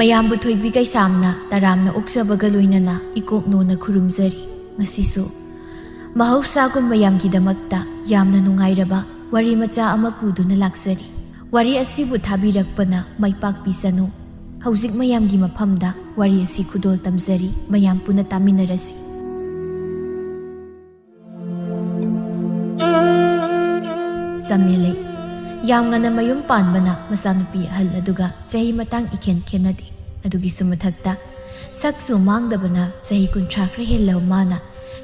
ꯃꯌꯥꯝꯕꯨ ꯊꯣꯏꯕꯤ ꯀꯩꯁꯥꯝꯅ ꯇꯔꯥꯝꯅ ꯑꯣꯛꯆꯕꯒ ꯂꯣꯏꯅꯅ ꯏꯀꯣꯛꯅꯣꯅ ꯈꯨꯔꯨꯝꯖꯔꯤ ꯉꯁꯤꯁꯨ ꯃꯍꯧꯁꯥꯒꯨꯝ ꯃꯌꯥꯝꯒꯤꯗꯃꯛꯇ ꯌꯥꯝꯅ ꯅꯨꯡꯉꯥꯏꯔꯕ ꯋꯥꯔꯤ ꯃꯆꯥ ꯑꯃ ꯄꯨꯗꯨꯅ ꯂꯥꯛꯆꯔꯤ ꯋꯥꯔꯤ ꯑꯁꯤꯕꯨ ꯊꯥꯕꯤꯔꯛꯄꯅ ꯃꯥꯏꯄꯥꯛ ꯄꯤꯁꯅꯨ ꯍꯧꯖꯤꯛ ꯃꯌꯥꯝꯒꯤ ꯃꯐꯝꯗ ꯋꯥꯔꯤ ꯑꯁꯤ ꯈꯨꯗꯣꯜ ꯇꯝꯖꯔꯤ ꯃꯌꯥꯝ ꯄꯨꯟꯅ ꯇꯥꯃꯤꯟꯅꯔꯁꯤ ꯆꯃꯦꯂꯩ ꯌꯥꯝ ꯉꯟꯅ ꯃꯌꯨꯝ ꯄꯥꯟꯕꯅ ꯃꯆꯥꯅꯨꯄꯤ ꯑꯍꯜ ꯑꯗꯨꯒ ꯆꯍꯤ ꯃꯇꯥꯡ ꯏꯈꯦꯟ ꯈꯦꯟꯅꯗꯦ ꯑꯗꯨꯒꯤꯁꯨ ꯃꯊꯛꯇ ꯁꯛꯁꯨ ꯃꯥꯡꯗꯕꯅ ꯆꯍꯤ 30 ꯈꯔ ꯍꯦꯜꯂꯕ ꯃꯥꯅ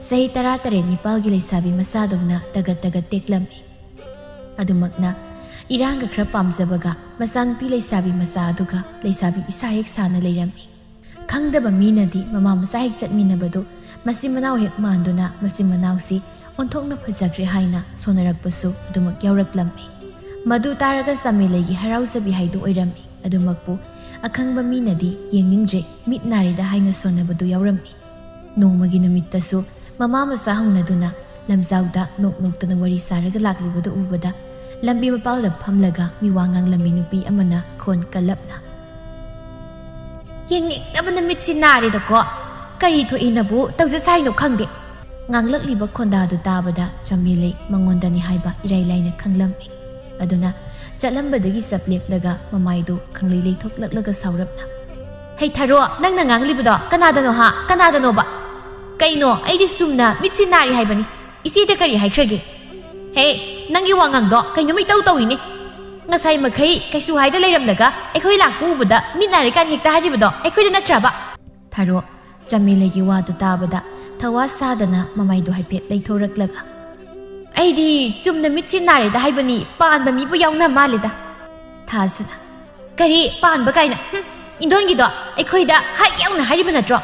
ꯆꯍꯤ 13-14 ꯂꯩꯁꯥꯕꯤ ꯃꯆꯥꯗꯧꯅ ꯇꯒꯠ ꯇꯦꯛꯂꯝꯃꯤ ꯑꯗꯨꯃꯛꯅ ꯏꯔꯥꯡꯒ ꯈꯔ ꯄꯥꯝꯖꯕꯒ ꯃꯆꯥꯅꯨꯄꯤ ꯂꯩꯁꯥꯕꯤ ꯃꯆꯥ ꯑꯗꯨꯒ ꯂꯩꯁꯥꯕꯤ ꯏꯁꯥ ꯍꯦꯛ ꯁꯥꯅ ꯂꯩꯔꯝꯃꯤ ꯈꯪꯗꯕ ꯃꯤꯅꯗꯤ ꯃꯃꯥ ꯃꯆꯥ ꯍꯦꯛ ꯆꯠꯃꯤꯟꯅꯕꯗꯨ ꯃꯆꯤꯟ ꯃꯅꯥꯎ ꯍꯦꯛ ꯃꯥꯟꯗꯨꯅ ꯃꯆꯤꯟ ꯃꯅꯥꯎꯁꯤ ꯑꯣꯟꯊꯣꯛꯅ ꯐꯖꯈ꯭ꯔꯦ ꯍꯥꯏꯅ ꯁꯣꯟꯅꯔꯛꯄꯁꯨ ꯑꯗꯨꯃꯛ ꯌꯥꯎꯔꯛꯂꯝꯃꯤ ꯃꯗꯨ ꯇꯥꯔꯒ ꯆꯃꯦꯂꯩꯒꯤ ꯍꯔꯥꯎꯖꯕꯤ ꯍꯥꯏꯗꯨ ꯑꯣꯏꯔꯝꯃꯤ ꯑꯗꯨꯃꯛꯄꯨ ꯑꯈꯪꯕ ꯃꯤꯅꯗꯤ ꯌꯦꯡꯅꯤꯡꯗ꯭ꯔꯦ ꯃꯤꯠ ꯅꯥꯔꯤꯗ ꯍꯥꯏꯅ ꯁꯣꯟꯅꯕꯗꯨ ꯌꯥꯎꯔꯝꯃꯤ ꯅꯣꯡꯃꯒꯤ ꯅꯨꯃꯤꯠꯇꯁꯨ ꯃꯃꯥ ꯃꯆꯥ ꯍꯧꯅꯗꯨꯅ ꯂꯝꯖꯥꯎꯗ ꯅꯣꯛꯅꯣꯛꯇꯅ ꯋꯥꯔꯤ ꯁꯥꯔꯒ ꯂꯥꯛꯂꯤꯕꯗꯨ ꯎꯕꯗ ꯂꯝꯕꯤ ꯃꯄꯥꯜꯗ ꯐꯝꯂꯒ ꯃꯤꯋꯥ ꯉꯥꯡꯂꯝꯃꯤ ꯅꯨꯄꯤ ꯑꯃꯅ ꯈꯣꯟ ꯀꯜꯂꯞꯅ ꯌꯦꯡꯅꯤꯡꯗꯕꯅ ꯃꯤꯠꯁꯤ ꯅꯥꯔꯦꯗꯀꯣ ꯀꯔꯤ ꯊꯣꯛꯏꯅꯕꯨ ꯇꯧꯖ ꯁꯥꯏꯅꯣ ꯈꯪꯗꯦ ꯉꯥꯡꯂꯛꯂꯤꯕ ꯈꯣꯟꯗꯥꯗꯨ ꯇꯥꯕꯗ ꯆꯃꯦꯂꯩ ꯃꯉꯣꯟꯗꯅꯤ ꯍꯥꯏꯕ ꯏꯔꯥꯏ ꯂꯥꯏꯅ ꯈꯪꯂꯝꯃꯤ ꯑꯗꯨꯅ ꯆꯠꯂꯝꯕꯗꯒꯤ ꯆꯞ ꯂꯦꯞꯂꯒ ꯃꯃꯥꯏꯗꯨ ꯈꯪꯂꯩ ꯂꯩꯊꯣꯛꯂꯛꯂꯒ ꯁꯥꯎꯔꯞꯅ ꯍꯩ ꯊꯥꯔꯣ ꯅꯪꯅ ꯉꯥꯡꯂꯤꯕꯗꯣ ꯀꯅꯥꯗꯅꯣ ꯀꯅꯥꯗꯅꯣꯕ ꯀꯩꯅꯣ ꯑꯩꯗꯤ ꯆꯨꯝꯅ ꯃꯤꯠꯁꯤ ꯅꯥꯔꯤ ꯍꯥꯏꯕꯅꯤ ꯏꯆꯦꯗ ꯀꯔꯤ ꯍꯥꯏꯈ꯭ꯔꯒꯦ ꯍꯦ ꯅꯪꯒꯤ ꯋꯥꯉꯥꯡꯗꯣ ꯀꯩꯅꯣꯝ ꯏꯇꯧ ꯇꯧꯏꯅꯦ ꯉꯁꯥꯏ ꯃꯈꯩ ꯀꯩꯁꯨ ꯍꯥꯏꯗ ꯂꯩꯔꯝꯂꯒ ꯑꯩꯈꯣꯏ ꯂꯥꯛꯄ ꯎꯕꯗ ꯃꯤꯠ ꯅꯥꯔꯤꯀꯥꯟ ꯍꯦꯛꯇ ꯍꯥꯏꯔꯤꯕꯗꯣ ꯑꯩꯈꯣꯏꯗ ꯅꯠꯇ꯭ꯔꯕ ꯊꯥꯔꯣ ꯆꯃꯦꯂꯩꯒꯤ ꯋꯥꯗꯨ ꯇꯥꯕꯗ ꯊꯋꯥ ꯁꯥꯗꯅ ꯃꯃꯥꯏꯗꯨ ꯍꯥꯏꯐꯦꯠ ꯂꯩꯊꯣꯔꯛꯂꯒ ꯑꯩꯗꯤ ꯆꯨꯝꯅ ꯃꯤꯠꯁꯤ ꯅꯥꯔꯦꯗ ꯍꯥꯏꯕꯅꯤ ꯄꯥꯟꯕ ꯃꯤꯕꯨ ꯌꯥꯎꯅ ꯃꯥꯜꯂꯦꯗ ꯊꯥꯁꯤꯅ ꯀꯔꯤ ꯄꯥꯟꯕ ꯀꯥꯏꯅ ꯏꯟꯗꯣꯟꯒꯤꯗꯣ ꯑꯩꯈꯣꯏꯗ ꯍꯥꯏ ꯌꯥꯎꯅ ꯍꯥꯏꯔꯤꯕ ꯅꯠꯇ꯭ꯔꯣ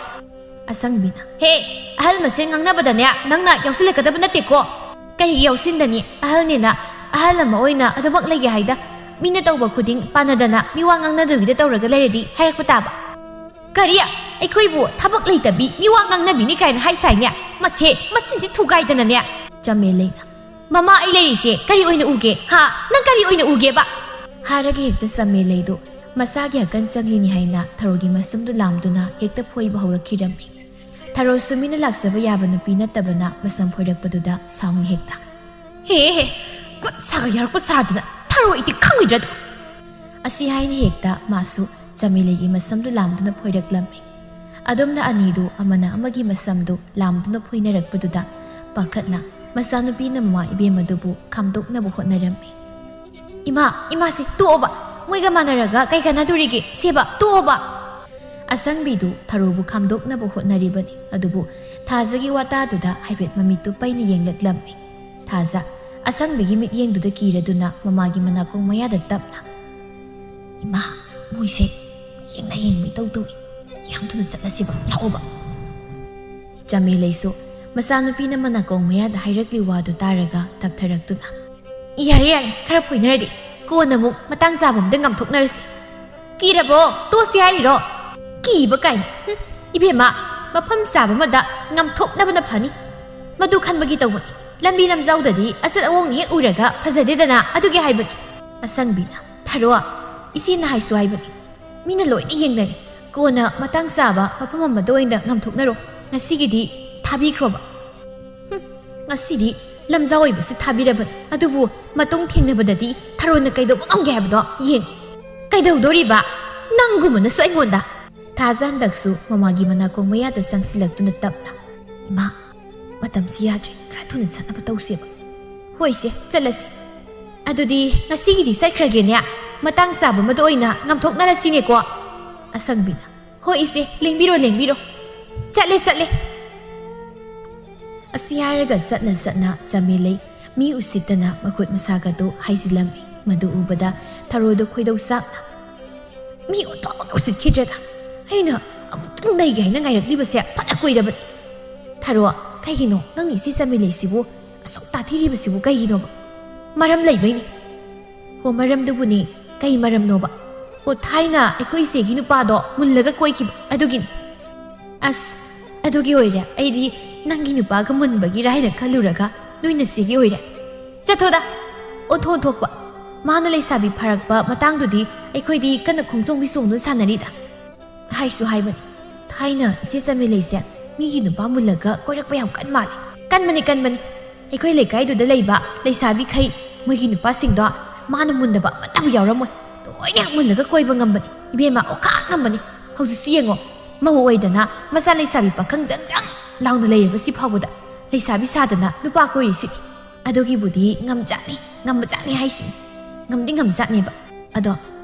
ꯑꯁꯪꯕꯤꯅ ꯍꯦ ꯑꯍꯜ ꯃꯁꯦꯟ ꯉꯥꯡꯅꯕꯗꯅꯦ ꯅꯪꯅ ꯌꯥꯎꯁꯤꯜꯂꯛꯀꯗꯕ ꯅꯠꯇꯦꯀꯣ ꯀꯔꯤꯒꯤ ꯌꯥꯎꯁꯤꯟꯗꯅꯤ ꯑꯍꯜꯅꯤꯅ ꯑꯍꯜ ꯑꯃ ꯑꯣꯏꯅ ꯑꯗꯨꯃꯛ ꯂꯩꯒꯦ ꯍꯥꯏꯗ ꯃꯤꯅ ꯇꯧꯕ ꯈꯨꯗꯤꯡ ꯄꯥꯟꯅꯗꯅ ಮಿವಾ ꯉꯥꯡꯅꯗꯕꯤꯗ ꯇꯧꯔꯒ ꯂꯩꯔꯗꯤ ꯍꯥꯏꯔꯛꯄ ꯇꯥꯕ ꯀꯔꯤ ꯑꯩꯈꯣꯏꯕꯨ ꯊꯕꯛ ꯂꯩꯇꯕꯤ ಮಿವಾ ꯉꯥꯡꯅꯕꯤꯅꯤ ꯀꯥꯏꯅ ꯍꯥꯏ ꯁꯥꯏꯅꯦ ꯃꯆꯤꯟꯁꯤ ꯊꯨꯒꯥꯏꯗꯅꯅꯦ ꯆꯃꯦꯂꯩꯅ ꯃꯃꯥ ꯑꯩ ꯂꯩꯔꯤꯁꯦ ꯀꯔꯤ ꯑꯣꯏꯅ ꯎꯒꯦ ꯅꯪ ꯀꯔꯤ ꯑꯣꯏꯅ ꯎꯒꯦꯕ ꯍꯥꯏꯔꯒ ꯍꯦꯛꯇ ꯆꯃꯦꯂꯩꯗꯨ ꯃꯁꯥꯒꯤ ꯍꯀꯟ ꯆꯪꯂꯤꯅꯤ ꯍꯥꯏꯅ ꯊꯔꯣꯒꯤ ꯃꯁꯝꯗꯨ ꯂꯥꯝꯗꯨꯅ ꯍꯦꯛꯇ ꯐꯣꯏꯕ ꯍꯧꯔꯛꯈꯤꯔꯝꯃꯤ ꯊꯔꯣꯁꯨ ꯃꯤꯅ ꯂꯥꯛꯆꯕ ꯌꯥꯕ ꯅꯨꯄꯤ ꯅꯠꯇꯕꯅ ꯃꯁꯝ ꯐꯣꯏꯔꯛꯄꯗꯨꯗ ꯁꯥꯎꯅꯤ ꯍꯦꯛꯇ ꯍꯦ ꯀꯨꯠ ꯁꯥꯒ ꯌꯥꯔꯛꯄ ꯁꯥꯗꯅ ꯊꯔꯣ ꯑꯩꯗꯤ ꯈꯪꯉꯣꯏꯗ꯭ꯔꯗꯣ ꯑꯁꯤ ꯍꯥꯏꯅ ꯍꯦꯛꯇ ꯃꯥꯁꯨ ꯆꯃꯦꯂꯩꯒꯤ ꯃꯁꯝꯗꯨ ꯂꯥꯝꯗꯨꯅ ꯐꯣꯏꯔꯛꯂꯝꯃꯤ ꯑꯗꯨꯝꯅ ꯑꯅꯤꯗꯨ ꯑꯃꯅ ꯑꯃꯒꯤ ꯃꯁꯝꯗꯨ ꯂꯥꯝꯗꯨꯅ ꯐꯣꯏꯅꯔꯛꯄꯗꯨꯗ ꯄꯥꯈꯠꯅ ꯃꯆꯥꯅꯨꯄꯤꯅ ꯃꯃꯥ ꯏꯕꯦꯝꯃꯗꯨꯕు ꯈꯥꯝꯗꯣꯛꯅꯕ ꯍꯣꯠꯅꯔꯝꯃꯤ ꯏꯃꯥꯁꯤ ꯇꯣꯛꯑꯣꯕ ꯃꯣꯏꯒ ꯃꯥꯟꯅꯔꯒ ꯀꯩ ꯀꯥꯟꯅꯗꯣꯔꯤꯒꯦ ꯁꯦꯕ ꯇꯣꯛꯑꯣꯕ ꯑꯁꯪꯕꯤꯗꯨ ꯊꯔꯣꯕꯨ ꯈꯥꯝꯗꯣꯛꯅꯕ ꯍꯣꯠꯅꯔꯤꯕꯅꯤ ꯑꯗꯨꯕꯨ ꯊꯥꯖꯒꯤ ꯋꯥꯇꯥꯗꯨꯗ ꯍꯥꯏꯐꯦꯠ ꯃꯃꯤꯠꯇꯨ ꯄꯩꯅ ꯌꯦꯡꯂꯛꯂꯝꯃꯤ ꯊꯥꯖ ꯑꯁꯪꯕꯤꯒꯤ ꯃꯤꯠꯌꯦꯡꯗꯨꯗ ꯀꯤꯔꯗꯨꯅ ꯃꯃꯥꯒꯤ ꯃꯅꯥꯀꯣꯡ ꯃꯌꯥꯗ ꯇꯞꯅ ꯏꯃꯥ ꯃꯣꯏꯁꯦ ꯌꯦꯡꯅ ꯌꯦꯡꯕ ꯏꯇꯧ ꯇꯧꯏ ꯌꯥꯝ ꯊꯨꯅ ꯆꯠꯂꯁꯤꯕ ꯂꯥꯛꯑꯣꯕ ꯆꯃꯦꯂꯩꯁꯨ ꯃꯆꯥꯅꯨꯄꯤꯅ ꯃꯅꯥꯀꯣꯡ ꯃꯌꯥꯗ ꯍꯥꯏꯔꯛꯂꯤ ꯋꯥꯗꯨ ꯇꯥꯔꯒ ꯇꯞꯊꯔꯛꯇꯨꯅ ꯌꯥꯔꯦ ꯈꯔ ꯐꯣꯏꯅꯔꯗꯤ ꯀꯣꯟꯅ ꯑꯃꯨꯛ ꯃꯇꯥꯡ ꯆꯥꯕ ꯑꯃꯗ ꯉꯥꯝꯊꯣꯛꯅꯔꯁꯤ ꯀꯤꯔꯕ꯭ꯔꯣ ꯇꯣꯛꯁꯤ ꯍꯥꯏꯔꯤꯔꯣ ꯀꯤꯕ ꯀꯥꯏꯅ 이베마 마팜 사바마다 ꯉꯝꯊꯣꯛꯅꯕꯅ ꯐꯅꯤ ꯃꯗꯨ ꯈꯟꯕꯒꯤ ꯇꯧꯕꯅꯤ ꯂꯝꯕꯤ ꯂꯝꯖꯥꯎꯗꯗꯤ ꯑꯆꯠ ꯑꯋꯣꯡ ꯍꯦꯛ ꯎꯔꯒ ꯐꯖꯗꯦꯗꯅ ꯑꯗꯨꯒꯤ ꯍꯥꯏꯕꯅꯤ ꯑꯁꯪꯕꯤꯅ ꯊꯔꯣ 이씨ꯅ ꯍꯥꯏꯁꯨ ꯍꯥꯏꯕꯅꯤ ꯃꯤꯅ ꯂꯣꯏꯅ ꯌꯦꯡꯅꯔꯤ ꯀꯣꯟꯅ ꯃꯇꯥꯡ ꯆꯥꯕ ꯃꯐꯝ ꯑꯃꯗ ꯑꯣꯏꯅ ꯉꯝꯊꯣꯛꯅꯔꯣ ꯉꯁꯤꯒꯤꯗꯤ ꯊꯥꯕꯤꯈ꯭ꯔꯣꯕ ꯉꯁꯤꯗꯤ ꯂꯝꯖꯥꯎ ꯑꯣꯏꯕꯁꯤ ꯊꯥꯕꯤꯔꯕꯅꯤ ꯑꯗꯨꯕꯨ ꯃꯇꯨꯡ ꯊꯦꯡꯅꯕꯗꯗꯤ ꯊꯔꯣꯅ ꯀꯩꯗꯧꯕ ꯉꯝꯒꯦ ꯍꯥꯏꯕꯗꯣ ꯌꯦꯡ ꯀꯩꯗꯧꯗꯣꯔꯤꯕ ꯅꯪꯒꯨꯝꯕꯅꯁꯨ ꯑꯩꯉꯣꯟꯗ ꯊꯥꯖ ꯍꯟꯗꯛꯁꯨ ꯃꯃꯥꯒꯤ ꯃꯅꯥꯀꯣꯡ ꯃꯌꯥꯗ ꯆꯪꯁꯤꯜꯂꯛꯇꯨꯅ ꯇꯞꯅ ꯏꯃꯥ ꯃꯇꯝꯁꯤ ꯌꯥꯗ꯭ꯔꯦ ꯈꯔ ꯊꯨꯅ ꯆꯠꯅꯕ ꯇꯧꯁꯦꯕ ꯍꯣꯏꯁꯦ ꯆꯠꯂꯁꯤ ꯑꯗꯨꯗꯤ ꯉꯁꯤꯒꯤꯗꯤ ꯆꯠꯈ꯭ꯔꯒꯦꯅꯦ ꯃꯇꯥꯡ ꯆꯥꯕ ꯑꯃꯗ ꯑꯣꯏꯅ ꯉꯝꯊꯣꯛꯅꯔꯁꯤꯅꯦꯀꯣ ꯑꯁꯪꯕꯤꯅ ꯍꯣꯏ ꯏꯆꯦ ꯂꯦꯡꯕꯤꯔꯣ ꯆꯠꯂꯦ ꯑꯁꯤ ꯍꯥꯏꯔꯒ ꯆꯠꯅ ꯆꯃꯦꯂꯩ ꯃꯤ ꯎꯁꯤꯠꯇꯅ ꯃꯈꯨꯠ ꯃꯁꯥꯒꯗꯨ ꯍꯥꯏꯖꯤꯜꯂꯝꯃꯤ ꯃꯗꯨ ꯎꯕꯗ ꯊꯔꯣꯗꯨ ꯈꯣꯏꯗꯧ ꯆꯥꯛꯅ ꯃꯤ ꯑꯣꯟꯊꯣꯛꯅ ꯎꯁꯤꯠꯈꯤꯗ꯭ꯔꯦꯗ ꯑꯩꯅ ꯑꯃꯨꯛꯇꯪ ꯅꯩꯒꯦ ꯍꯥꯏꯅ ꯉꯥꯏꯔꯛꯂꯤꯕꯁꯦ ꯐꯅ ꯀꯨꯏꯔꯕꯅꯤ ꯊꯔꯣ ꯀꯩꯒꯤꯅꯣ ꯅꯪ ꯏꯆꯦ ꯆꯃꯦꯂꯩꯁꯤꯕꯨ ꯑꯁꯨꯛ ꯇꯥꯊꯤꯔꯤꯕꯁꯤꯕꯨ ꯀꯩꯒꯤꯅꯣꯕ ꯃꯔꯝ ꯂꯩꯕꯩꯅꯤ ꯍꯣ ꯃꯔꯝꯗꯨꯕꯨꯅꯤ ꯀꯩ ꯃꯔꯝꯅꯣꯕ ꯍꯣ ꯊꯥꯏꯅ ꯑꯩꯈꯣꯏ ꯏꯆꯦꯒꯤ ꯅꯨꯄꯥꯗꯣ ꯃꯨꯜꯂꯒ ꯀꯣꯏꯈꯤꯕ ꯑꯗꯨꯒꯤꯅꯤ ꯑꯁ ꯑꯗꯨꯒꯤ ꯑꯣꯏꯔꯦ ꯑꯩꯗꯤ ꯅꯪꯒꯤ ꯅꯨꯄꯥꯒ ꯃꯨꯟꯕꯒꯤꯔ ꯍꯥꯏꯅ ꯈꯜꯂꯨꯔꯒ ꯅꯣꯏ ꯅꯆꯦꯒꯤ ꯑꯣꯏꯔꯦ ꯆꯠꯊꯣꯗ ꯑꯣꯟꯊꯣꯛꯄ ꯃꯥꯅ ꯂꯩꯁꯥꯕꯤ ꯐꯥꯔꯛꯄ ꯃꯇꯥꯡꯗꯨꯗꯤ ꯑꯩꯈꯣꯏꯗꯤ ꯀꯟꯅ ꯈꯣꯡꯖꯣꯡꯕꯤ ꯆꯣꯡꯗꯨꯅ ꯁꯥꯟꯅꯔꯤꯗ ꯍꯥꯏꯁꯨ ꯍꯥꯏꯕꯅꯤ ꯊꯥꯏꯅ ꯏꯆꯦ ꯆꯃꯦꯂꯩꯁꯦ ꯃꯤꯒꯤ ꯅꯨꯄꯥ ꯃꯨꯜꯂꯒ ꯀꯣꯏꯔꯛꯄ ꯌꯥꯝ ꯃꯥꯜꯂꯦ ꯀꯟꯕꯅꯤ ꯑꯩꯈꯣꯏ ꯂꯩꯀꯥꯏꯗꯨꯗ ꯂꯩꯕ ꯂꯩꯁꯥꯕꯤꯈꯩ ꯃꯣꯏꯒꯤ ꯅꯨꯄꯥꯁꯤꯡꯗꯣ ꯃꯥꯅ ꯃꯨꯟꯗꯕ ꯑꯃꯠꯇꯕꯨ ꯌꯥꯎꯔꯝꯃꯣꯏ ꯂꯣꯏꯅ ꯃꯨꯜꯂꯒ ꯀꯣꯏꯕ ꯉꯝꯕꯅꯤ ꯏꯕꯦꯝꯃ ꯑꯣꯈꯥꯛ ꯉꯝꯕꯅꯤ ꯍꯧꯖꯤꯛꯁꯨ ꯌꯦꯡꯉꯣ ꯃꯧ ꯑꯣꯏꯗꯅ ꯃꯆꯥ ꯂꯩꯁꯥꯕꯤ ꯄꯥꯈꯪ ꯖꯪ ꯂꯥꯎꯅ ꯂꯩꯔꯕꯁꯤ ꯐꯥꯎꯕꯗ ꯂꯩꯁꯥꯕꯤ ꯁꯥꯗꯅ ꯅꯨꯄꯥ ꯀꯣꯏꯔꯤꯁꯤꯅꯤ ꯑꯗꯨꯒꯤꯕꯨꯗꯤ ꯉꯝꯕꯖꯥꯠꯅꯤ ꯍꯥꯏꯁꯤꯅꯤ ꯉꯝꯖꯥꯠꯅꯦꯕ ꯑꯗꯣ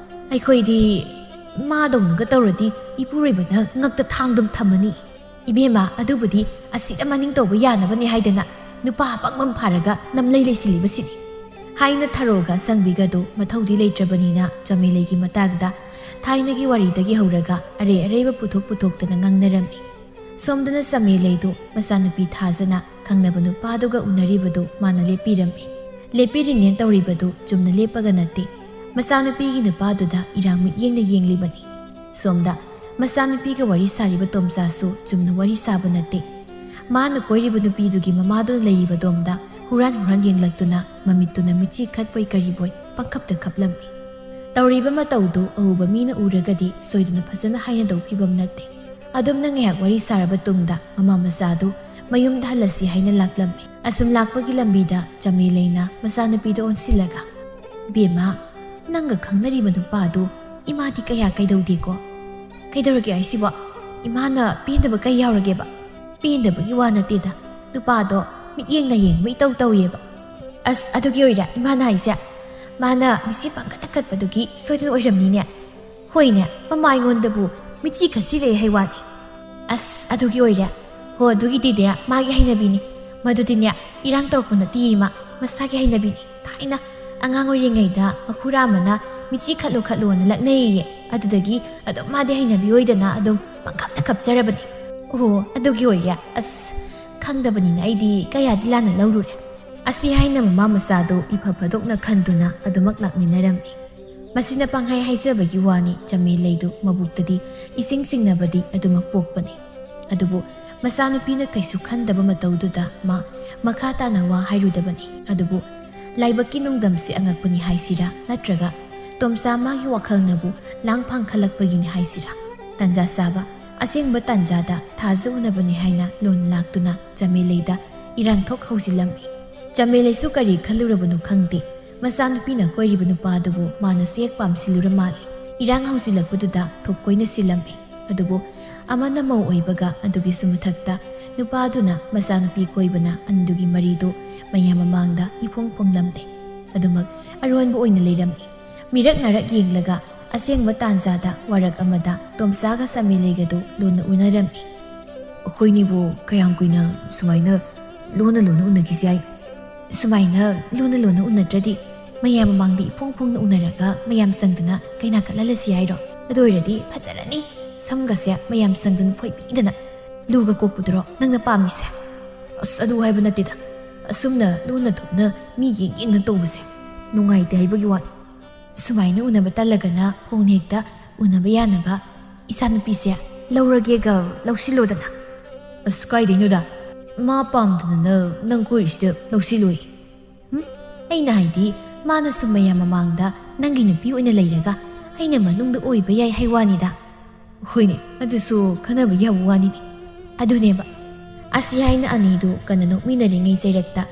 ꯑꯩꯈꯣꯏꯗꯤ ꯃꯥꯗꯧꯅꯒ ꯇꯧꯔꯗꯤ ꯏꯄꯨꯔꯣꯏꯕꯅ ꯉꯛꯇ ꯊꯥꯡꯗꯨꯝ ꯊꯝꯃꯅꯤ ꯏꯕꯦꯝꯃ ꯑꯗꯨꯕꯨꯗꯤ ꯑꯁꯤꯗ ꯃꯅꯤꯡ ꯇꯧꯕ ꯌꯥꯅꯕꯅꯤ ꯍꯥꯏꯗꯅ ꯅꯨꯄꯥ ꯄꯪꯕꯝ ꯐꯥꯔꯒ ꯅꯝꯂꯩ ꯂꯩꯁꯤꯜꯂꯤꯕꯁꯤꯅꯤ ꯍꯥꯏꯅ ꯊꯔꯣꯒ ꯁꯪꯕꯤꯒꯗꯨ ꯃꯊꯧꯗꯤ ꯂꯩꯇ꯭ꯔꯕꯅꯤꯅ ꯆꯃꯦꯂꯩꯒꯤ ꯃꯇꯥꯡꯗ ꯊꯥꯏꯅꯒꯤ ꯋꯥꯔꯤꯗꯒꯤ ꯍꯧꯔꯒ ꯑꯔꯩꯕ ꯄꯨꯊꯣꯛꯇꯅ ꯉꯥꯡꯅꯔꯝꯃꯤ ꯁꯣꯝꯗꯅ ꯆꯃꯦꯂꯩꯗꯨ ꯃꯆꯥꯅꯨꯄꯤ ꯊꯥꯖꯅ ꯈꯪꯅꯕ ꯅꯨꯄꯥꯗꯨꯒ ꯎꯅꯔꯤꯕꯗꯨ ꯃꯥꯅ ꯂꯦꯞꯄꯤꯔꯝꯃꯤ ꯂꯦꯞꯄꯤꯔꯤꯅꯦ ꯇꯧꯔꯤꯕꯗꯨ ꯆꯨꯝꯅ ꯂꯦꯞꯄꯒ ꯅꯠꯇꯦ ꯃꯆꯥꯅꯨꯄꯤꯒꯤ ꯅꯨꯄꯥꯗꯨꯗ ꯏꯔꯥꯡ ꯃꯤꯠꯌꯦꯡꯅ ꯌꯦꯡꯂꯤꯕꯅꯤ ꯁꯣꯝꯗ ꯃꯆꯥꯅꯨꯄꯤꯒ ꯋꯥꯔꯤ ꯁꯥꯔꯤꯕ ꯇꯣꯝꯆꯥꯁꯨ ꯆꯨꯝꯅ ꯋꯥꯔꯤ ꯁꯥꯕ ꯅꯠꯇꯦ ꯃꯥꯅ ꯀꯣꯏꯔꯤꯕ ꯅꯨꯄꯤꯗꯨꯒꯤ ꯃꯃꯥꯗꯨꯅ ꯂꯩꯔꯤꯕꯗꯣꯝꯗ ꯍꯨꯔꯥꯟ ꯌꯦꯡꯂꯛꯇꯨꯅ ꯃꯃꯤꯠꯇꯨꯅ ꯃꯤꯠꯆꯤ ꯈꯠꯄꯣꯏ ꯀꯔꯤꯕꯣꯏ ꯄꯪꯈꯞꯇ ꯈꯞꯂꯝꯃꯤ ꯇꯧꯔꯤꯕ ꯃꯇꯧꯗꯨ ꯑꯎꯕ ꯃꯤꯅ ꯎꯔꯒꯗꯤ ꯁꯣꯏꯗꯅ ꯐꯖꯅ ꯍꯥꯏꯅꯗꯧ ꯐꯤꯕꯝ ꯅꯠꯇꯦ ꯑꯗꯨꯝꯅ ꯉꯥꯏꯍꯥꯛ ꯋꯥꯔꯤ ꯁꯥꯔꯕ ꯇꯨꯡꯗ ꯃꯃꯥ ꯃꯆꯥꯗꯨ ꯃꯌꯨꯝꯗ ꯍꯜꯂꯁꯤ ꯍꯥꯏꯅ ꯂꯥꯛꯂꯝꯃꯤ ꯑꯁꯨꯝ ꯂꯥꯛꯄꯒꯤ ꯂꯝꯕꯤꯗ ꯆꯃꯦꯂꯩꯅ ꯃꯆꯥꯅꯨꯄꯤꯗ ꯑꯣꯟꯁꯤꯜꯂꯒ ꯕꯦꯝꯃ ꯅꯪꯒ ꯈꯪꯅꯔꯤꯕ ꯅꯨꯄꯥꯗꯨ ꯏꯃꯥꯗꯤ ꯀꯌꯥ ꯀꯩꯗꯧꯗꯦꯀꯣ ꯀꯩꯗꯧꯔꯒꯦ ꯍꯥꯏꯁꯤꯕꯣ ꯏꯃꯥꯅ ꯄꯦꯟꯗꯕ ꯀꯩ ꯌꯥꯎꯔꯒꯦꯕ ꯄꯦꯟꯗꯕꯒꯤ ꯋꯥ ꯅꯠꯇꯦꯗ ꯅꯨꯄꯥꯗꯣ ꯃꯤꯠꯌꯦꯡ ꯂꯥꯌꯦꯡꯕ ꯏꯇꯧ ꯇꯧꯋꯦꯕ ꯑꯁ ꯑꯗꯨꯒꯤ ꯑꯣꯏꯔꯦ ꯏꯃꯥꯅ ꯍꯥꯏꯁꯦ ꯃꯥꯅ ꯃꯤꯠꯆꯤ ꯄꯪꯀꯠꯇ ꯀꯠꯄꯗꯨꯒꯤ ꯁꯣꯏꯗꯅ ꯑꯣꯏꯔꯝꯅꯤꯅꯦ ꯍꯣꯏꯅꯦ ꯃꯃꯥ ꯑꯩꯉꯣꯟꯗꯕꯨ ꯃꯤꯠꯆꯤ ꯈꯠꯁꯤꯜꯂꯛꯑꯦ ꯍꯥꯏ ꯋꯥꯅꯤ ꯑꯁ ꯑꯗꯨꯒꯤ ꯑꯣꯏꯔꯦ ꯍꯣ ꯑꯗꯨꯒꯤꯗꯤꯅꯦ ꯃꯥꯒꯤ ꯍꯩꯅꯕꯤꯅꯤ ꯃꯗꯨꯗꯤꯅꯦ ꯏꯔꯥꯡ ꯇꯧꯔꯛꯄ ꯅꯠꯇꯦ ꯏꯃꯥ ꯃꯁꯥꯒꯤ ꯍꯩꯅꯕꯤꯅꯤ ꯊꯥꯏꯅ ꯑꯉꯥꯡ ꯑꯣꯏꯔꯤꯉꯩꯗ ꯃꯈꯨꯔꯥ ꯑꯃꯅ ꯃꯤꯠꯆꯤ ꯈꯠꯂꯣꯅ ꯂꯛꯅꯩꯌꯦ ꯑꯗꯨꯗꯒꯤ ꯑꯗꯨꯝ ꯃꯥꯗꯤ ꯍꯩꯅꯕꯤ ꯑꯣꯏꯗꯅ ꯑꯗꯨꯝ ꯄꯪꯀꯞꯇ ꯀꯞꯆꯔꯕꯅꯤ ꯑꯣ ꯑꯗꯨꯒꯤ ꯑꯣꯏꯔꯦ ꯑꯁ ꯈꯪꯗꯕꯅꯤꯅ ꯑꯩꯗꯤ ꯀꯌꯥꯗꯤ ꯂꯥꯟꯅ ꯂꯧꯔꯨꯔꯦ ꯑꯁꯤ ꯍꯥꯏꯅ ꯃꯃꯥ ꯃꯆꯥꯗꯨ ꯏꯐ ꯐꯗꯣꯛꯅ ꯈꯟꯗꯨꯅ ꯑꯗꯨꯃꯛ ꯂꯥꯛꯃꯤꯟꯅꯔꯝꯃꯤ ꯃꯁꯤꯅ ꯄꯪꯍꯥꯏ ꯍꯥꯏꯖꯕꯒꯤ ꯋꯥꯅꯤ ꯆꯃꯦꯂꯩꯗꯨ ꯃꯕꯨꯛꯇꯗꯤ ꯏꯁꯤꯡ ꯁꯤꯡꯅꯕꯗꯤ ꯑꯗꯨꯃꯛ ꯄꯣꯛꯄꯅꯤ ꯑꯗꯨꯕꯨ ꯃꯆꯥꯅꯨꯄꯤꯅ ꯀꯩꯁꯨ ꯈꯟꯗꯕ ꯃꯇꯧꯗꯨꯗ ꯃꯈꯥ ꯇꯥꯅ ꯋꯥ ꯍꯥꯏꯔꯨꯗꯕꯅꯤ ꯑꯗꯨꯕꯨ ꯂꯥꯏꯕꯛꯀꯤ ꯅꯨꯡꯗꯝꯁꯦ ꯑꯉꯛꯄꯅꯤ ꯍꯥꯏꯁꯤꯔꯥ ꯅꯠꯇ꯭ꯔꯒ ꯇꯣꯝꯆꯥ ꯃꯥꯒꯤ ꯋꯥꯈꯜꯅꯕꯨ ꯂꯥꯡꯐꯥꯡ ꯈꯜꯂꯛꯄꯒꯤꯅꯤ ꯍꯥꯏꯁꯤꯔꯥ ꯇꯟꯖꯥ ꯆꯥꯕ ꯑꯁꯦꯡꯕ ꯇꯟꯖꯥꯗ ꯊꯥꯖ ꯎꯅꯕꯅꯤ ꯍꯥꯏꯅ ꯂꯣꯟ ꯂꯥꯛꯇꯨꯅ ꯆꯃꯦꯂꯩꯗ ꯏꯔꯥꯡꯊꯣꯛ ꯍꯧꯖꯤꯜꯂꯝꯃꯤ ꯆꯃꯦꯂꯩꯁꯨ ꯀꯔꯤ ꯈꯜꯂꯨꯔꯕꯅꯣ ꯈꯪꯗꯦ ꯃꯆꯥꯅꯨꯄꯤꯅ ꯀꯣꯏꯔꯤꯕ ꯅꯨꯄꯥꯗꯨꯕు ꯃꯥꯅꯁꯨ ꯍꯦꯛ ꯄꯥꯝꯁꯤꯜꯂꯨꯔ ꯃꯥꯜꯂꯤ ꯏꯔꯥꯡ ꯍꯧꯖꯤꯜꯂꯛꯄꯗꯨꯗ ꯊꯣꯛ ꯀꯣꯏꯅ ꯁꯤꯜꯂꯝꯃꯤ ꯑꯗꯨꯕꯨ ꯑꯃꯅ ꯃꯧ ꯑꯣꯏꯕꯒ ꯑꯗꯨꯒꯤꯁꯨ ꯃꯊꯛꯇ ꯅꯨꯄꯥꯗꯨꯅ ꯃꯆꯥꯅꯨꯄꯤ ꯀꯣꯏꯕꯅ ꯑꯗꯨꯒꯤ ꯃꯔꯤꯗꯨ ꯃꯌꯥꯝ ꯃꯃꯥꯡꯗ ꯏꯐꯣꯡ ꯐꯣꯡꯂꯝꯗꯦ ꯑꯗꯨꯃꯛ ꯑꯔꯣꯟꯕ ꯑꯣꯏꯅ ꯂꯩꯔꯝꯃꯤ ꯃꯤꯔꯛ ꯅꯥꯔꯛ ꯌꯦꯡꯂꯒ ꯑꯁꯦꯡꯕ ꯇꯥꯟꯖꯥꯗ ꯋꯥꯔꯛ ꯑꯃꯗ ꯇꯣꯝꯆꯥꯒ ꯆꯃꯦꯂꯩꯒꯗꯨ ꯂꯣꯟꯅ ꯎꯅꯔꯝꯃꯤ ꯑꯩꯈꯣꯏꯅꯤꯕꯨ ꯀꯌꯥꯝ ꯀꯨꯏꯅ ꯁꯨꯃꯥꯏꯅ ꯂꯣꯟꯅ ꯎꯅꯈꯤꯁꯤ ꯍꯥꯏ ꯁꯨꯃꯥꯏꯅ ꯂꯣꯟꯅ ꯎꯅꯗ꯭ꯔꯗꯤ ꯃꯌꯥꯝ ꯃꯃꯥꯡꯗ ꯏꯐꯣꯡ ꯐꯣꯡꯅ ꯎꯅꯔꯒ ꯃꯌꯥꯝ ꯆꯪꯗꯅ ꯀꯩꯅꯥ ꯀꯠꯍꯜꯂꯁꯤ ꯍꯥꯏꯔꯣ ꯑꯗꯨ ꯑꯣꯏꯔꯗꯤ ꯐꯖꯔꯅꯤ ꯁꯝꯒꯁꯦ ꯃꯌꯥꯝ ꯆꯪꯗꯅ ꯐꯣꯏꯕꯤꯗꯅ ꯂꯨꯒ ꯀꯣꯛꯄꯗꯨꯔꯣ ꯅꯪꯅ ꯄꯥꯝꯃꯤꯁꯦ ꯑꯁ ꯑꯗꯨ ꯍꯥꯏꯕ ꯅꯠꯇꯦꯗ ꯑꯁꯨꯝꯅ ꯂꯣꯟꯅ ꯊꯣꯛꯅ ꯃꯤ ꯌꯦꯡꯅ ꯇꯧꯕꯁꯦ ꯅꯨꯡꯉꯥꯏꯇꯦ ꯍꯥꯏꯕꯒꯤ ꯋꯥꯅꯤ ꯁꯨꯃꯥꯏꯅ ꯎꯅꯕ ꯇꯜꯂꯒꯅ ꯐꯣꯟ ꯍꯦꯛꯇ ꯎꯅꯕ ꯌꯥꯅꯕ ꯏꯆꯥꯅꯨꯄꯤꯁꯦ ꯂꯧꯔꯒꯦꯒ ꯂꯧꯁꯤꯜꯂꯣꯗꯅ ꯑꯁ ꯀꯥꯏꯗꯩꯅꯣꯗ ꯃꯥ ꯄꯥꯝꯗꯅ ꯅꯪ ꯀꯣꯏꯔꯤꯁꯤꯗ ꯂꯧꯁꯤꯜꯂꯣꯏ ꯑꯩꯅ ꯍꯥꯏꯗꯤ ꯃꯥꯅꯁꯨ ꯃꯌꯥꯝ ꯃꯃꯥꯡꯗ ꯅꯪꯒꯤ ꯅꯨꯄꯤ ꯑꯣꯏꯅ ꯂꯩꯔꯒ ꯑꯩꯅ ꯃꯅꯨꯡꯗ ꯑꯣꯏꯕ ꯌꯥꯏ ꯍꯥꯏ ꯋꯥꯅꯤꯗ ꯍꯣꯏꯅꯦ ꯑꯗꯨꯁꯨ ꯈꯟꯅꯕ ꯌꯥꯕ ꯋꯥꯅꯤꯅꯦ ꯑꯗꯨꯅꯦꯕ ꯑꯁꯤ ꯍꯥꯏꯅ ꯑꯅꯤꯗꯨ ꯀꯟꯅ ꯅꯣꯛꯃꯤꯟꯅꯔꯤꯉꯩ ꯆꯩꯔꯛꯇ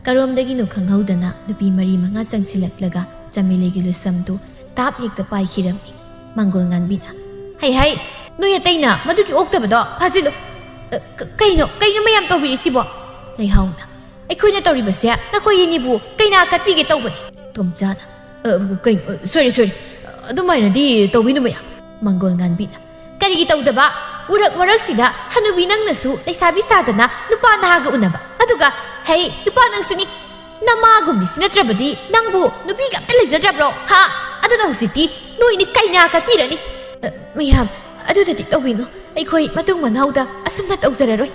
ꯀꯔꯣꯝꯗꯒꯤꯅꯣ ꯈꯪꯍꯧꯗꯅ ꯅꯨꯄꯤ 4-5 ꯆꯪꯁꯤꯜꯂꯛꯂꯒ ꯆꯃꯦꯂꯩꯒꯤ ꯂꯨꯁꯝꯗꯨ ꯇꯥꯞ ꯍꯦꯛꯇ ꯄꯥꯏꯈꯤꯔꯝꯃꯤ ꯃꯪꯒꯣꯜ ꯉꯥꯟꯕꯤꯅ ꯍꯩ ꯅꯣꯏ ꯑꯇꯩꯅ ꯃꯗꯨꯒꯤ ꯑꯣꯛꯇꯕꯗꯣ ꯐꯥꯖꯤꯜꯂꯨ ꯀꯩꯅꯣ ꯃꯌꯥꯝ ꯇꯧꯕꯤꯔꯤꯁꯤꯕꯣ ꯂꯩꯍꯥꯎꯅ ꯑꯩꯈꯣꯏꯅ ꯇꯧꯔꯤꯕꯁꯦ ꯅꯈꯣꯏ ꯀꯩꯅꯥ ꯀꯠꯄꯤꯒꯦ ꯇꯧꯕꯅꯤ ꯇꯣꯝꯆꯥꯅ ꯀꯩꯅꯣ ꯁꯣꯔꯤ ꯑꯗꯨꯃꯥꯏꯅꯗꯤ ꯇꯧꯕꯤꯅꯨ ꯃꯌꯥꯝ ꯃꯪꯒꯣꯜ ꯉꯥꯟꯕꯤꯅ ꯀꯔꯤꯒꯤ ꯇꯧꯗꯕ ꯋꯥꯔꯛꯁꯤꯗ ꯍꯅꯨꯕꯤ ꯅꯪꯅꯁꯨ ꯂꯩꯁꯥꯕꯤ ꯁꯥꯗꯅ ꯅꯨꯄꯥ ꯅꯍꯥꯒ ꯎꯅꯕ ꯑꯗꯨꯒ ꯍꯩ ꯅꯨꯄꯥ ꯅꯪꯁꯨꯅꯤ ꯅꯃꯥꯒꯨꯝꯕꯤꯁꯤ ꯅꯠꯇ꯭ꯔꯕꯗꯤ ꯅꯪꯕꯨ ꯅꯨꯄꯤꯒ ꯑꯝꯇ ꯂꯩꯖꯗ꯭ꯔꯕ꯭ꯔꯣ ꯍꯥ ꯑꯗꯨꯅ ꯍꯧꯖꯤꯛꯇꯤ ꯅꯣꯏꯅꯤ ꯀꯩꯅꯥ ꯀꯠꯄꯤꯔꯅꯤ ꯃꯌꯥꯝ ꯑꯗꯨꯗꯗꯤ ꯇꯧꯕꯤꯅꯨ ꯑꯩꯈꯣꯏ ꯃꯇꯨꯡ ꯃꯅꯥꯎꯗ ꯑꯁꯨꯝꯅ ꯇꯧꯖꯔꯔꯣꯏ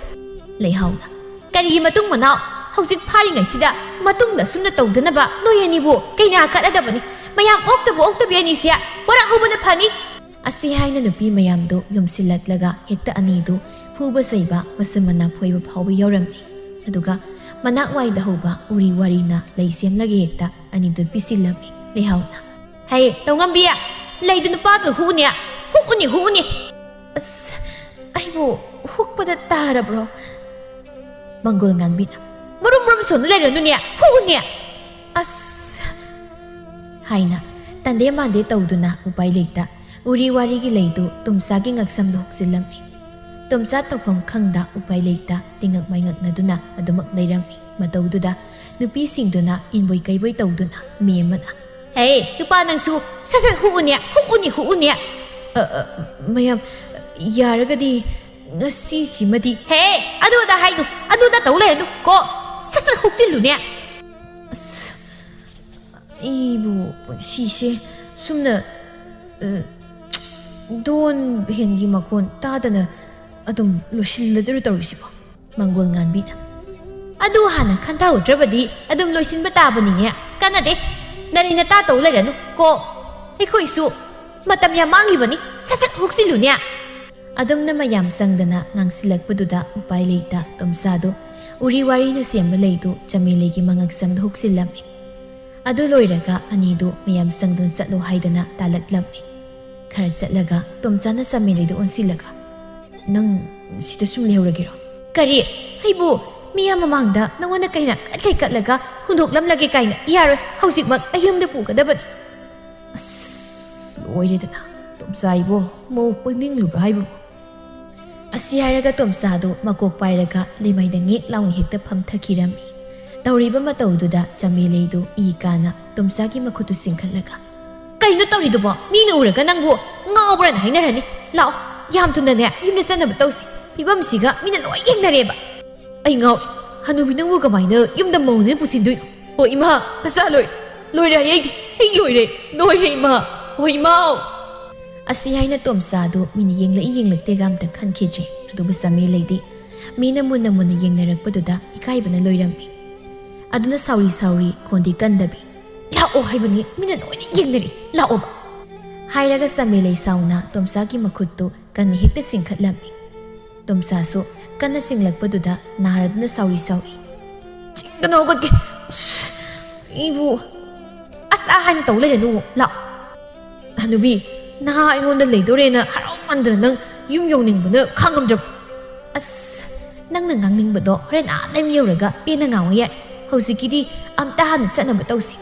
ꯂꯩꯍꯥꯎꯅ ꯀꯔꯤꯒꯤ ꯃꯇꯨꯡ ꯃꯅꯥꯎ ꯍꯧꯖꯤꯛ ꯐꯥꯔꯤꯉꯩꯁꯤꯗ ꯃꯇꯨꯡꯗ ꯑꯁꯨꯝꯅ ꯇꯧꯗꯅꯕ ꯅꯣꯏ ꯑꯅꯤꯕꯨ ꯀꯩꯅꯥ ꯀꯠꯂꯗꯕꯅꯤ ꯃꯌꯥꯝ ꯑꯣꯛꯇꯕꯤ ꯑꯅꯤꯁꯦ ꯋꯥꯔꯛꯍꯧꯕꯅ ꯐꯅꯤ ꯑꯁꯤ ꯍꯥꯏꯅ ꯅꯨꯄꯤ ꯃꯌꯥꯝꯗꯨ ꯌꯨꯝꯁꯤꯜꯂꯛꯂꯒ ꯍꯦꯛꯇ ꯑꯅꯤꯗꯨ ꯐꯨꯕ ꯆꯩꯕ ꯃꯁꯝ ꯃꯅꯥ ꯐꯣꯏꯕ ꯐꯥꯎꯕ ꯌꯧꯔꯝꯃꯤ ꯑꯗꯨꯒ ꯃꯅꯥꯛ ꯋꯥꯏꯗ ꯍꯧꯕ ꯎꯔꯤ ꯋꯥꯔꯤꯅ ꯂꯩ ꯁꯦꯝꯂꯒ ꯍꯦꯛꯇ ꯑꯅꯤꯗꯨ ꯄꯤꯁꯤꯜꯂꯝꯃꯤ ꯂꯩꯍꯥꯎꯅ ꯍꯩ ꯇꯧꯉꯝꯕꯤ ꯂꯩꯗꯨ ꯅꯨꯄꯥꯗꯨ ꯍꯨꯎꯅꯤ ꯑꯩꯕꯨ ꯍꯨꯛꯄꯗ ꯇꯥꯔꯕ꯭ꯔꯣ? ꯃꯪꯒꯣꯜ ꯉꯥꯟꯕꯤꯅ ꯃꯔꯨꯝ ꯁꯣꯟꯅ ꯂꯩꯔꯅꯨꯅꯦ, ꯍꯨꯛꯎꯅꯦ ꯑꯁ ꯍꯥꯏꯅ ꯇꯟꯗꯦ ꯃꯥꯟꯗꯦ ꯇꯧꯗꯨꯅ ꯎꯄꯥꯏ ꯂꯩꯇ ꯎꯔꯤ ꯋꯥꯔꯤꯒꯤ ꯂꯩꯗꯨ ꯇꯨꯝꯆꯥꯒꯤ ꯉꯛꯁꯝꯗ ꯍꯨꯛꯆꯤꯜꯂꯝꯃꯤ꯫ ꯇꯨꯝꯆꯥ ꯇꯧꯐꯝ ꯈꯪꯗ ꯎꯄꯥꯏ ꯂꯩꯇ ꯇꯤꯡꯉꯛ ꯃꯥꯏꯉꯛꯅꯗꯨꯅ ꯑꯗꯨꯃꯛ ꯂꯩꯔꯝꯃꯤ꯫ ꯃꯇꯧꯗꯨꯗ ꯅꯨꯄꯤꯁꯤꯡꯗꯨꯅ ꯏꯟꯕꯣꯏ ꯀꯩꯕꯣꯏ ꯇꯧꯗꯨꯅ ꯃꯦꯝꯃꯅ ꯍꯦ ꯅꯨꯄꯥ ꯅꯪꯁꯨ ꯁꯠ ꯍꯨꯛꯎꯅꯦ ꯃꯌꯥꯝ ꯌꯥꯔꯒꯗꯤ ꯉꯁꯤꯁꯤꯃꯗꯤ ꯍꯦ ꯑꯗꯨꯗ ꯍꯥꯏꯅꯨ, ꯑꯗꯨꯗ ꯇꯧ ꯂꯩꯔꯅꯨ ꯀꯣ, ꯁꯠ ꯍꯨꯛꯆꯤꯜꯂꯨꯅꯦ꯫ ꯑꯁ ꯑꯩꯕꯨ ꯄꯨꯟꯁꯤꯁꯦ ꯁꯨꯝꯅ ꯗꯣꯟ ꯚꯦꯟꯒꯤ ꯃꯈꯣꯟ ꯇꯥꯗꯅ ꯑꯗꯨꯝ ꯂꯣꯏꯁꯤꯜꯂꯗꯣꯏꯔꯣ ꯇꯧꯔꯤꯁꯤꯕꯣ? ꯃꯪꯒꯣꯜ ꯉꯥꯟꯕꯤꯅ ꯑꯗꯨ ꯍꯥꯟꯅ ꯈꯟꯊꯍꯧꯗ꯭ꯔꯕꯗꯤ ꯑꯗꯨꯝ ꯂꯣꯏꯁꯤꯟꯕ ꯇꯥꯕꯅꯤꯅꯦ, ꯀꯥꯟꯅꯗꯦ ꯅꯔꯤ ꯅꯇꯥ ꯇꯧ ꯂꯩꯔꯅꯨ ꯀꯣ, ꯑꯩꯈꯣꯏꯁꯨ ꯃꯇꯝ ꯌꯥꯝ ꯃꯥꯡꯂꯤꯕꯅꯤ, ꯁꯠ ꯍꯨꯛꯆꯤꯜꯂꯨꯅꯦ꯫ ꯑꯗꯨꯝꯅ ꯃꯌꯥꯝ ꯆꯪꯗꯅ ꯉꯥꯡꯁꯤꯜꯂꯛꯄꯗꯨꯗ ꯎꯄꯥꯏ ꯂꯩꯇ ꯇꯨꯝꯆꯥꯗꯨ ꯎꯔꯤ ꯋꯥꯔꯤꯅ ꯁꯦꯝꯕ ꯂꯩꯗꯨ ꯆꯃꯦꯂꯩꯒꯤ ꯃꯉꯛꯁꯝꯗ ꯍꯨꯛꯆꯤꯜꯂꯝꯃꯤ꯫ ꯑꯗꯨ ꯂꯣꯏꯔꯒ ꯑꯅꯤꯗꯨ ꯃꯌꯥꯝ ꯆꯪꯗꯅ ꯆꯠꯂꯣ ꯍꯥꯏꯗꯅ ꯇꯥꯜꯂꯛꯂꯝꯃꯤ꯫ ꯈꯔ ꯆꯠꯂꯒ ꯇꯣꯝꯆꯥꯅ ꯆꯃꯦꯂꯩꯗꯨ ꯑꯣꯟꯁꯤꯜꯂꯒ ꯅꯪ ꯁꯤꯗ ꯁꯨꯝ ꯂꯩꯍꯧꯔꯒꯦꯔꯣ? ꯀꯔꯤ? ꯑꯩꯕꯨ ꯃꯤꯌꯥꯝ ꯃꯃꯥꯡꯗ ꯅꯉꯣꯟꯗ ꯀꯩꯅ ꯀꯠꯈꯩ ꯀꯠꯂꯒ ꯍꯨꯟꯗꯣꯛꯂꯝꯂꯒꯦ ꯀꯥꯏꯅ? ꯌꯥꯔꯣꯏ, ꯍꯧꯖꯤꯛꯃꯛ ꯑꯩ ꯌꯨꯝꯗ ꯄꯨꯒꯗꯕꯅꯤ꯫ ꯑꯁ ꯂꯣꯏꯔꯦꯗꯅ ꯇꯣꯝꯆꯥ ꯏꯕꯣ, ꯃꯧ ꯀꯣꯏꯅꯤꯡꯂꯨꯕ꯭ꯔꯥ ꯍꯥꯏꯕꯕꯨ? ꯑꯁꯤ ꯍꯥꯏꯔꯒ ꯇꯣꯝꯆꯥꯗꯨ ꯃꯀꯣꯛ ꯄꯥꯏꯔꯒ ꯂꯩꯃꯥꯏꯗ ꯉꯦꯛ ꯂꯥꯎꯅ ꯍꯦꯛꯇ ꯐꯝꯊꯈꯤꯔꯝꯃꯤ꯫ ꯇꯧꯔꯤꯕ ꯃꯇꯧꯗꯨꯗ ꯆꯃꯦꯂꯩꯗꯨ ꯏ ꯀꯥꯅ ꯇꯣꯝꯆꯥꯒꯤ ꯃꯈꯨꯠꯇꯨ ꯆꯤꯡꯈꯠꯂꯒ ꯀꯩꯅꯣ ꯇꯧꯔꯤꯗꯨꯕꯣ? ꯃꯤꯅ ꯎꯔꯒ ꯅꯪꯕꯨ ꯉꯥꯎꯕ꯭ꯔꯥꯅ ꯍꯥꯏꯅꯔꯅꯤ꯫ ꯂꯥꯛꯑꯣ ꯌꯥꯝ ꯊꯨꯅꯅꯦ ꯌꯨꯝꯗ ꯆꯠꯅꯕ ꯇꯧꯁꯤ, ꯐꯤꯕꯝꯁꯤꯒ ꯃꯤꯅ ꯂꯣꯏ ꯌꯦꯡꯅꯔꯦꯕ꯫ ꯑꯩ ꯉꯥꯎꯏ, ꯍꯅꯨꯕꯤ ꯅꯪꯕꯨ ꯀꯃꯥꯏꯅ ꯌꯨꯝꯗ ꯃꯧꯅꯦ ꯄꯨꯁꯤꯟꯗꯣꯏꯅꯣ? ꯍꯣ ꯏꯃꯥ, ꯅꯆꯥ ꯂꯣꯏꯔꯦ ꯑꯩ ꯂꯣꯏꯔꯦ ꯏꯃꯥ, ꯍꯣꯏ ꯏꯃꯥꯎ꯫ ꯑꯁꯤ ꯍꯥꯏꯅ ꯇꯣꯝꯆꯥꯗꯨ ꯃꯤꯅ ꯌꯦꯡꯂꯛꯇꯦꯒ ꯑꯝꯇ ꯈꯟꯈꯤꯗ꯭ꯔꯦ꯫ ꯑꯗꯨꯕꯨ ꯆꯃꯦꯂꯩꯗꯤ ꯃꯤꯅ ꯃꯨꯟꯅ ꯌꯦꯡꯅꯔꯛꯄꯗꯨꯗ ꯏꯀꯥꯏꯕꯅ ꯂꯣꯏꯔꯝꯃꯤ꯫ ꯑꯗꯨꯅ ꯁꯥꯎꯔꯤ ꯈꯣꯟꯗꯤ ꯀꯟꯗꯕꯤ ꯂꯥꯛꯑꯣ ꯍꯥꯏꯕꯅꯤ, ꯃꯤꯅ ꯂꯣꯏꯅ ꯌꯦꯡꯅꯔꯤ, ꯂꯥꯛꯑꯣꯕ ꯍꯥꯏꯔꯒ ꯆꯃꯦꯂꯩ ꯁꯥꯎꯅ ꯇꯣꯝꯆꯥꯒꯤ ꯃꯈꯨꯠꯇꯨ ꯀꯟꯅ ꯍꯦꯛꯇ ꯆꯤꯡꯈꯠꯂꯝꯃꯤ꯫ ꯇꯣꯝꯆꯥꯁꯨ ꯀꯟꯅ ꯆꯤꯡꯂꯛꯄꯗꯨꯗ ꯅꯥꯔꯗꯨꯅ ꯁꯥꯎꯔꯤ ꯆꯤꯡꯗꯅ ꯍꯧꯒꯠꯀꯦ, ꯑꯩꯕꯨ ꯑꯁ ꯍꯥꯏꯅ ꯇꯧ ꯂꯩꯔꯅꯨ, ꯂꯥꯛꯑꯣ꯫ ꯍꯅꯨꯕꯤ ꯅꯍꯥ ꯑꯩꯉꯣꯟꯗ ꯂꯩꯗꯣꯔꯦꯅ ꯍꯔꯥꯎꯃꯟꯗꯅ ꯅꯪ ꯌꯨꯝ ꯌꯧꯅꯤꯡꯕꯅ ꯈꯥꯡꯉꯝꯗ꯭ꯔꯕ? ꯑꯁ ꯅꯪꯅ ꯉꯥꯡꯅꯤꯡꯕꯗꯣ ꯍꯣꯔꯦꯟ ꯂꯩꯝ ꯌꯧꯔꯒ ꯄꯦꯟꯅ ꯉꯥꯡꯉꯣ ꯌꯥꯔꯦ, ꯍꯧꯖꯤꯛꯀꯤꯗꯤ ꯑꯝꯇ ꯍꯥꯟꯅ ꯆꯠꯅꯕ ꯇꯧꯁꯤ꯫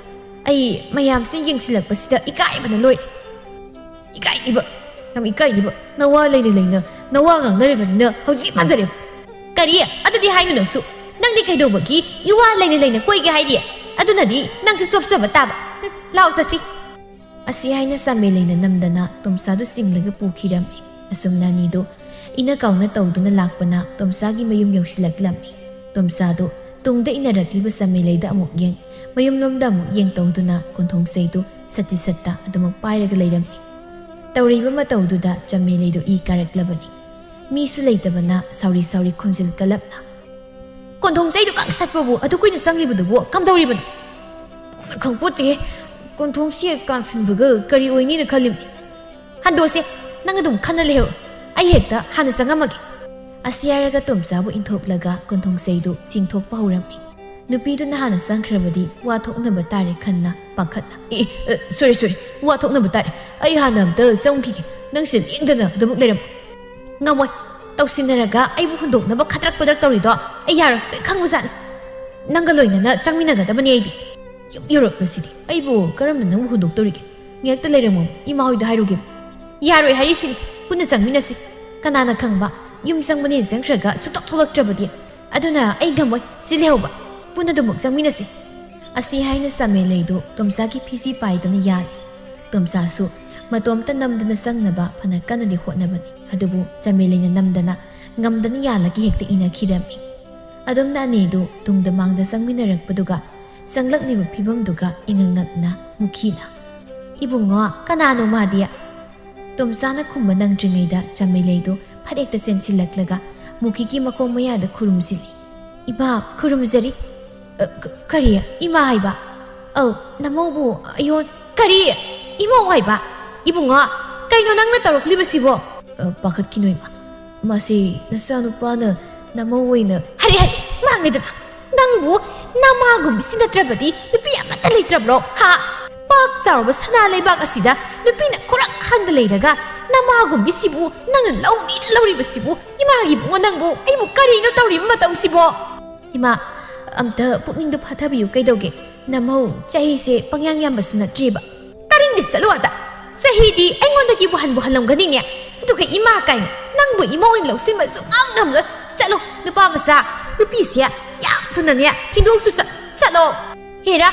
ꯑꯩ ꯃꯌꯥꯝꯁꯤ ꯌꯦꯡꯁꯤꯜꯂꯛꯄꯁꯤꯗ ꯏꯀꯥꯏꯕꯅ ꯂꯣꯏꯔꯦ꯫ ꯌꯥꯝ ꯏꯀꯥꯏꯅꯤꯕ, ꯅꯋꯥ ꯂꯩꯅ ꯅꯋꯥ ꯉꯥꯡꯅꯔꯤꯕꯅꯤꯅ ꯍꯧꯖꯤꯛ ꯐꯖꯔꯦꯕ꯫ ꯀꯔꯤ? ꯑꯗꯨꯗꯤ ꯍꯥꯏꯅꯨ ꯅꯪꯁꯨ, ꯅꯪꯗꯤ ꯀꯩꯗꯧꯕꯒꯤ ꯏꯋꯥ ꯂꯩꯅ ꯀꯣꯏꯒꯦ ꯍꯥꯏꯔꯤ? ꯑꯗꯨꯅꯗꯤ ꯅꯪꯁꯨ ꯆꯣꯞꯆꯕ ꯇꯥꯕ꯫ ꯂꯥꯎ ꯆꯠꯁꯤ꯫ ꯑꯁꯤ ꯍꯥꯏꯅ ꯆꯃꯦꯂꯩꯅ ꯅꯝꯗꯅ ꯇꯣꯝꯆꯥꯗꯨ ꯆꯤꯡꯂꯒ ꯄꯨꯈꯤꯔꯝꯃꯤ꯫ ꯑꯁꯨꯝꯅ ꯑꯅꯤꯗꯨ ꯏꯅ ꯀꯥꯎꯅ ꯇꯧꯗꯨꯅ ꯂꯥꯛꯄꯅ ꯇꯣꯝꯆꯥꯒꯤ ꯃꯌꯨꯝ ꯌꯧꯁꯤꯜꯂꯛꯂꯝꯃꯤ꯫ ꯇꯣꯝꯆꯥꯗꯨ ꯇꯨꯡꯗ ꯏꯟꯅꯔꯛꯂꯤꯕ ꯆꯃꯦꯂꯩꯗ ꯑꯃꯨꯛ ꯌꯦꯡ, ꯃꯌꯨꯝꯂꯣꯝꯗ ꯑꯃꯨꯛ ꯌꯦꯡ ꯇꯧꯗꯨꯅ ꯀꯣꯟꯊꯣꯡꯆꯩꯗꯨ ꯁꯠꯇꯤ ꯁꯠꯇ ꯑꯗꯨꯃꯛ ꯄꯥꯏꯔꯒ ꯂꯩꯔꯝꯃꯤ꯫ ꯇꯧꯔꯤꯕ ꯃꯇꯧꯗꯨꯗ ꯆꯃꯦꯂꯩꯗꯨ ꯏ ꯀꯥꯔꯛꯂꯕꯅꯤ꯫ ꯃꯤꯁꯨ ꯂꯩꯇꯕꯅ ꯁꯥꯎꯔꯤ ꯈꯨꯝꯖꯤꯜ ꯀꯂꯞꯅ ꯀꯣꯟꯊꯣꯡꯆꯩꯗꯨ ꯀꯪ ꯁꯠꯄꯕꯨ ꯑꯗꯨ ꯀꯨꯏꯅ ꯆꯪꯂꯤꯕꯗꯨꯕꯨ ꯀꯝꯗꯧꯔꯤꯕꯅꯣ? ꯈꯪꯄꯣꯠꯇꯦ, ꯀꯣꯟꯊꯣꯡꯁꯤ ꯀꯥꯟꯁꯤꯟꯕꯒ ꯀꯔꯤ ꯑꯣꯏꯅꯤꯅ ꯈꯜꯂꯤꯕꯅꯤ? ꯍꯟꯗꯣꯛꯁꯦ, ꯅꯪ ꯑꯗꯨꯝ ꯈꯟꯅ ꯂꯩꯍꯧꯔꯣ, ꯑꯩ ꯍꯦꯛꯇ ꯍꯥꯟꯅ ꯆꯪꯉꯝꯃꯒꯦ꯫ ꯑꯁꯤ ꯍꯥꯏꯔꯒ ꯇꯣꯝꯆꯥꯕꯨ ꯏꯟꯊꯣꯛꯂꯒ ꯀꯣꯟꯊꯣꯡꯆꯩꯗꯨ ꯆꯤꯡꯊꯣꯛꯄ ꯍꯧꯔꯝꯃꯤ꯫ ꯅꯨꯄꯤꯗꯨꯅ ꯍꯥꯟꯅ ꯆꯪꯈ꯭ꯔꯕꯗꯤ ꯋꯥ ꯊꯣꯛꯅꯕ ꯇꯥꯔꯦ ꯈꯟꯅ ꯄꯥꯈꯠꯅ ꯁꯣꯔꯤ ꯋꯥ ꯊꯣꯛꯅꯕ ꯇꯥꯔꯦ, ꯑꯩ ꯍꯥꯟꯅ ꯑꯝꯇ ꯆꯪꯈꯤꯒꯦ, ꯅꯪꯁꯦ ꯂꯦꯡꯗꯅ ꯑꯗꯨꯃꯛ ꯂꯩꯔꯝꯃꯣ꯫ ꯉꯝꯃꯣꯏ, ꯇꯧꯁꯤꯟꯅꯔꯒ ꯑꯩꯕꯨ ꯍꯨꯟꯗꯣꯛꯅꯕ ꯈꯗ꯭ꯔꯛ ꯇꯧꯔꯤꯗꯣ ꯑꯩ ꯌꯥꯔꯣꯏ, ꯈꯪꯕꯖꯥꯠꯅꯤ꯫ ꯅꯪꯒ ꯂꯣꯏꯅꯅ ꯆꯪꯃꯤꯟꯅꯒꯗꯕꯅꯤ ꯑꯩꯗꯤ꯫ ꯌꯨꯝ ꯌꯧꯔꯛꯂꯁꯤꯗꯤ ꯑꯩꯕꯨ ꯀꯔꯝꯅ ꯅꯪꯕꯨ ꯍꯨꯟꯗꯣꯛꯇꯧꯔꯤꯒꯦ? ꯉꯥꯏꯍꯥꯛꯇ ꯂꯩꯔꯝꯃꯣ, ꯏꯃꯥ ꯍꯣꯏꯗ ꯍꯥꯏꯔꯨꯒꯦ꯫ ꯌꯥꯔꯣꯏ ꯍꯥꯏꯔꯤꯁꯤꯅꯤ, ꯄꯨꯟꯅ ꯆꯪꯃꯤꯟꯅꯁꯤ꯫ ꯀꯅꯥꯅ ꯈꯪꯕ ꯌꯨꯝ ꯆꯪꯕꯅꯦ ꯆꯪꯈ꯭ꯔꯒ ꯁꯨꯛꯊꯣꯛ ꯊꯣꯛꯂꯛꯇ꯭ꯔꯕꯗꯤ? ꯑꯗꯨꯅ ꯑꯩ ꯉꯝꯃꯣꯏ, ꯁꯤ ꯂꯩꯍꯧꯕ, ꯄꯨꯟꯅ ꯑꯗꯨꯃꯛ ꯆꯪꯃꯤꯟꯅꯁꯤ꯫ ꯑꯁꯤ ꯍꯥꯏꯅ ꯆꯃꯦꯂꯩꯗꯨ ꯇꯣꯝꯆꯥꯒꯤ ꯐꯤꯁꯤ ꯄꯥꯏꯗꯅ ꯌꯥꯜꯂꯤ꯫ ꯇꯣꯝꯆꯥꯁꯨ ꯃꯇꯣꯝꯇ ꯅꯝꯗꯅ ꯆꯪꯅꯕ ꯐꯅ ꯀꯟꯅꯗꯤ ꯍꯣꯠꯅꯕꯅꯤ꯫ ꯑꯗꯨꯕꯨ ꯆꯃꯦꯂꯩꯅ ꯅꯝꯗꯅ ꯉꯝꯗꯅ ꯌꯥꯜꯂꯒ ꯍꯦꯛꯇ ꯏꯅꯈꯤꯔꯝꯃꯤ꯫ ꯑꯗꯨꯝꯅ ꯑꯅꯤꯗꯨ ꯇꯨꯡꯗ ꯃꯥꯡꯗ ꯆꯪꯃꯤꯟꯅꯔꯛꯄꯗꯨꯒ ꯆꯪꯂꯛꯂꯤꯕ ꯐꯤꯕꯝꯗꯨꯒ ꯏꯉꯛꯅ ꯃꯨꯈꯤꯅ ꯏꯕꯨꯡꯉꯣ ꯀꯅꯥꯅꯣ ꯃꯥꯗꯤ? ꯇꯣꯝꯆꯥꯅ ꯈꯨꯝꯕ ꯅꯪꯗ꯭ꯔꯤꯉꯩꯗ ꯆꯃꯦꯂꯩꯗꯨ ꯐꯠꯍꯦꯛꯇ ꯆꯦꯟꯁꯤꯜꯂꯛꯂꯒ ꯃꯨꯈꯤꯒꯤ ꯃꯈꯣꯡ ꯃꯌꯥꯗ ꯈꯨꯔꯨꯝꯁꯤꯜꯂꯤ꯫ ꯏꯃꯥ ꯈꯨꯔꯨꯝꯖꯔꯤ꯫ ꯀꯔꯤ? ꯏꯃꯥ ꯍꯥꯏꯕ? ꯅꯃꯧꯕꯨ ꯑꯌꯣꯟ ꯀꯔꯤ? ꯏꯃꯧ ꯍꯥꯏꯕ? ꯏꯕꯨꯡꯉꯣ ꯀꯩꯅꯣ ꯅꯪꯅ ꯇꯧꯔꯛꯂꯤꯕꯁꯤꯕꯣ? ꯄꯥꯈꯠꯈꯤꯅꯣ ꯏꯃꯥ, ꯃꯁꯤ ꯅꯆꯥꯅꯨꯄꯥꯅ ꯅꯃꯧ ꯑꯣꯏꯅ ꯍꯔꯦ ꯃꯥꯡꯉꯦꯗꯅ, ꯅꯪꯕꯨ ꯅꯃꯥꯒꯨꯝꯕꯁꯤ ꯅꯠꯇ꯭ꯔꯕꯗꯤ ꯅꯨꯄꯤ ꯑꯃꯠꯇ ꯂꯩꯇ꯭ꯔꯕ꯭ꯔꯣ? ꯄꯥꯛ ꯆꯥꯎꯔꯕ ꯁꯅꯥ ꯂꯩꯕꯥꯛ ꯑꯁꯤꯗ ꯅꯨꯄꯤꯅ ꯈꯨꯔꯛ ꯍꯥꯟꯕ ꯂꯩꯔꯒ ꯅꯃꯥꯒꯨꯝꯕꯤꯁꯤꯕꯨ ꯅꯪꯅ ꯂꯧꯅꯤꯅ ꯂꯧꯔꯤꯕꯁꯤꯕꯨ ꯏꯃꯥꯒꯤ ꯏꯕꯨꯡꯉꯣ ꯅꯪꯕꯨ ꯑꯩꯕꯨ ꯀꯔꯤꯅꯣ ꯇꯧꯔꯤꯕ ꯃꯇꯧꯁꯤꯕꯣ ꯏꯃꯥ ꯑꯝꯇ ꯄꯨꯛꯅꯤꯡꯗꯣ ꯐꯥꯊꯕꯤꯌꯨ ꯀꯩꯗꯧꯒꯦ ꯅꯃꯧ ꯆꯍꯤꯁꯦ ꯄꯪꯌꯥꯡ ꯌꯥꯝꯕꯁꯨ ꯅꯠꯇ꯭ꯔꯤꯕ ꯇꯥꯔꯤꯡꯗꯤ ꯆꯠꯂꯨ ꯑꯗ ꯆꯍꯤꯗꯤ ꯑꯩꯉꯣꯟꯗꯒꯤꯕꯨ ꯍꯟꯕꯨ ꯍꯜꯂꯝꯒꯅꯤꯅꯦ ꯑꯗꯨꯒ ꯏꯃꯥ ꯀꯥꯏꯅ ꯅꯪꯕꯨ ꯏꯃꯧ ꯑꯣꯏꯅ ꯂꯧꯁꯤꯟꯕꯁꯨ ꯉꯝꯂꯣꯏ ꯆꯠꯂꯣ ꯅꯨꯄꯥ ꯃꯆꯥ ꯅꯨꯄꯤꯁꯦ ꯌꯥꯝ ꯊꯨꯅꯅꯦ ꯊꯤꯟꯗꯣꯛꯁꯨ ꯆꯠꯂꯣ ꯍꯦꯔꯥ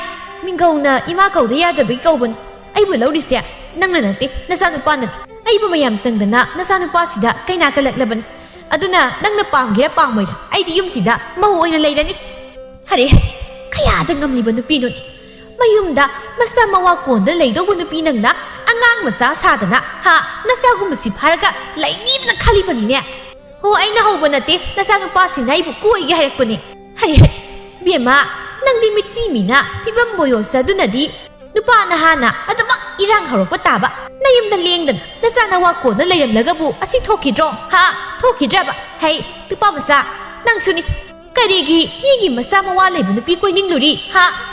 ꯃꯤꯡꯒꯧꯅ ꯏꯃꯥ ꯀꯧꯗ ꯌꯥꯗꯕꯒꯤ ꯀꯧꯕꯅꯤ ꯑꯩꯕꯨ ꯂꯧꯔꯤꯁꯦ ꯅꯪꯅ ꯅꯠꯇꯦ ꯅꯆꯥꯅꯨꯄꯥꯅꯅꯤ ꯑꯩꯕꯨ ꯃꯌꯥꯝ ꯆꯪꯗꯅ ꯅꯆꯥꯅꯨꯄꯥꯁꯤꯗ ꯀꯩꯅꯥ ꯀꯜꯂꯛꯂꯕꯅꯤ ꯑꯗꯨꯅ ꯅꯪꯅ ꯄꯥꯝꯒꯦꯔꯥ ꯄꯥꯝꯃꯣꯏꯔꯥ ꯑꯩꯗꯤ ꯌꯨꯝꯁꯤꯗ ꯃꯧ ꯑꯣꯏꯅ ꯂꯩꯔꯅꯤ ꯍꯔꯦ ꯀꯌꯥꯗ ꯉꯝꯂꯤꯕ ꯅꯨꯄꯤꯅꯣꯅꯤ ꯃꯌꯨꯝꯗ ꯃꯆꯥ ꯃꯋꯥ ꯀꯣꯟꯗ ꯂꯩꯗꯧꯕ ꯅꯨꯄꯤ ꯅꯪꯅ ꯑꯉꯥꯡ ꯃꯆꯥ ꯁꯥꯗꯅ ꯅꯆꯥꯒꯨꯝꯕꯁꯤ ꯐꯥꯔꯒ ꯂꯩꯅꯤꯗꯅ ꯈꯜꯂꯤꯕꯅꯤꯅꯦ ꯍꯣ ꯑꯩꯅ ꯍꯧꯕ ꯅꯠꯇꯦ ꯅꯆꯥꯅꯨꯄꯥꯁꯤꯅ ꯑꯩꯕꯨ ꯀꯣꯏꯒꯦ ꯍꯥꯏꯔꯛꯄꯅꯦ ꯍꯔꯦ ꯕꯦꯝꯃ ꯅꯪꯗꯤ ꯃꯤꯠꯆꯤ ꯃꯤꯅ ꯐꯤꯕꯝ ꯕꯣꯌꯣꯁ ꯑꯗꯨꯅꯗꯤ ꯅꯨꯄꯥ ꯅꯍꯥꯅ ꯑꯗꯨꯃꯛ ꯏꯔꯥꯡ ꯍꯧꯔꯛꯄ ꯇꯥꯕ ꯅꯌꯨꯝꯗ ꯂꯦꯡꯗꯅ ꯅꯆꯥ ꯅꯋꯥ ꯀꯣꯟꯅ ꯂꯩꯔꯝꯂꯒꯕꯨ ꯑꯁꯤ ꯊꯣꯛꯈꯤꯗ꯭ꯔꯣ ꯊꯣꯛꯈꯤꯗ꯭ꯔꯕ ꯍꯩ ꯅꯨꯄꯥ ꯃꯆꯥ ꯅꯪꯁꯨꯅꯤ ꯀꯔꯤꯒꯤ ꯃꯤꯒꯤ ꯃꯆꯥ ꯃꯋꯥ ꯂꯩꯕ ꯅꯨꯄꯤ ꯀꯣꯏꯅꯤꯡꯂꯨꯔꯤ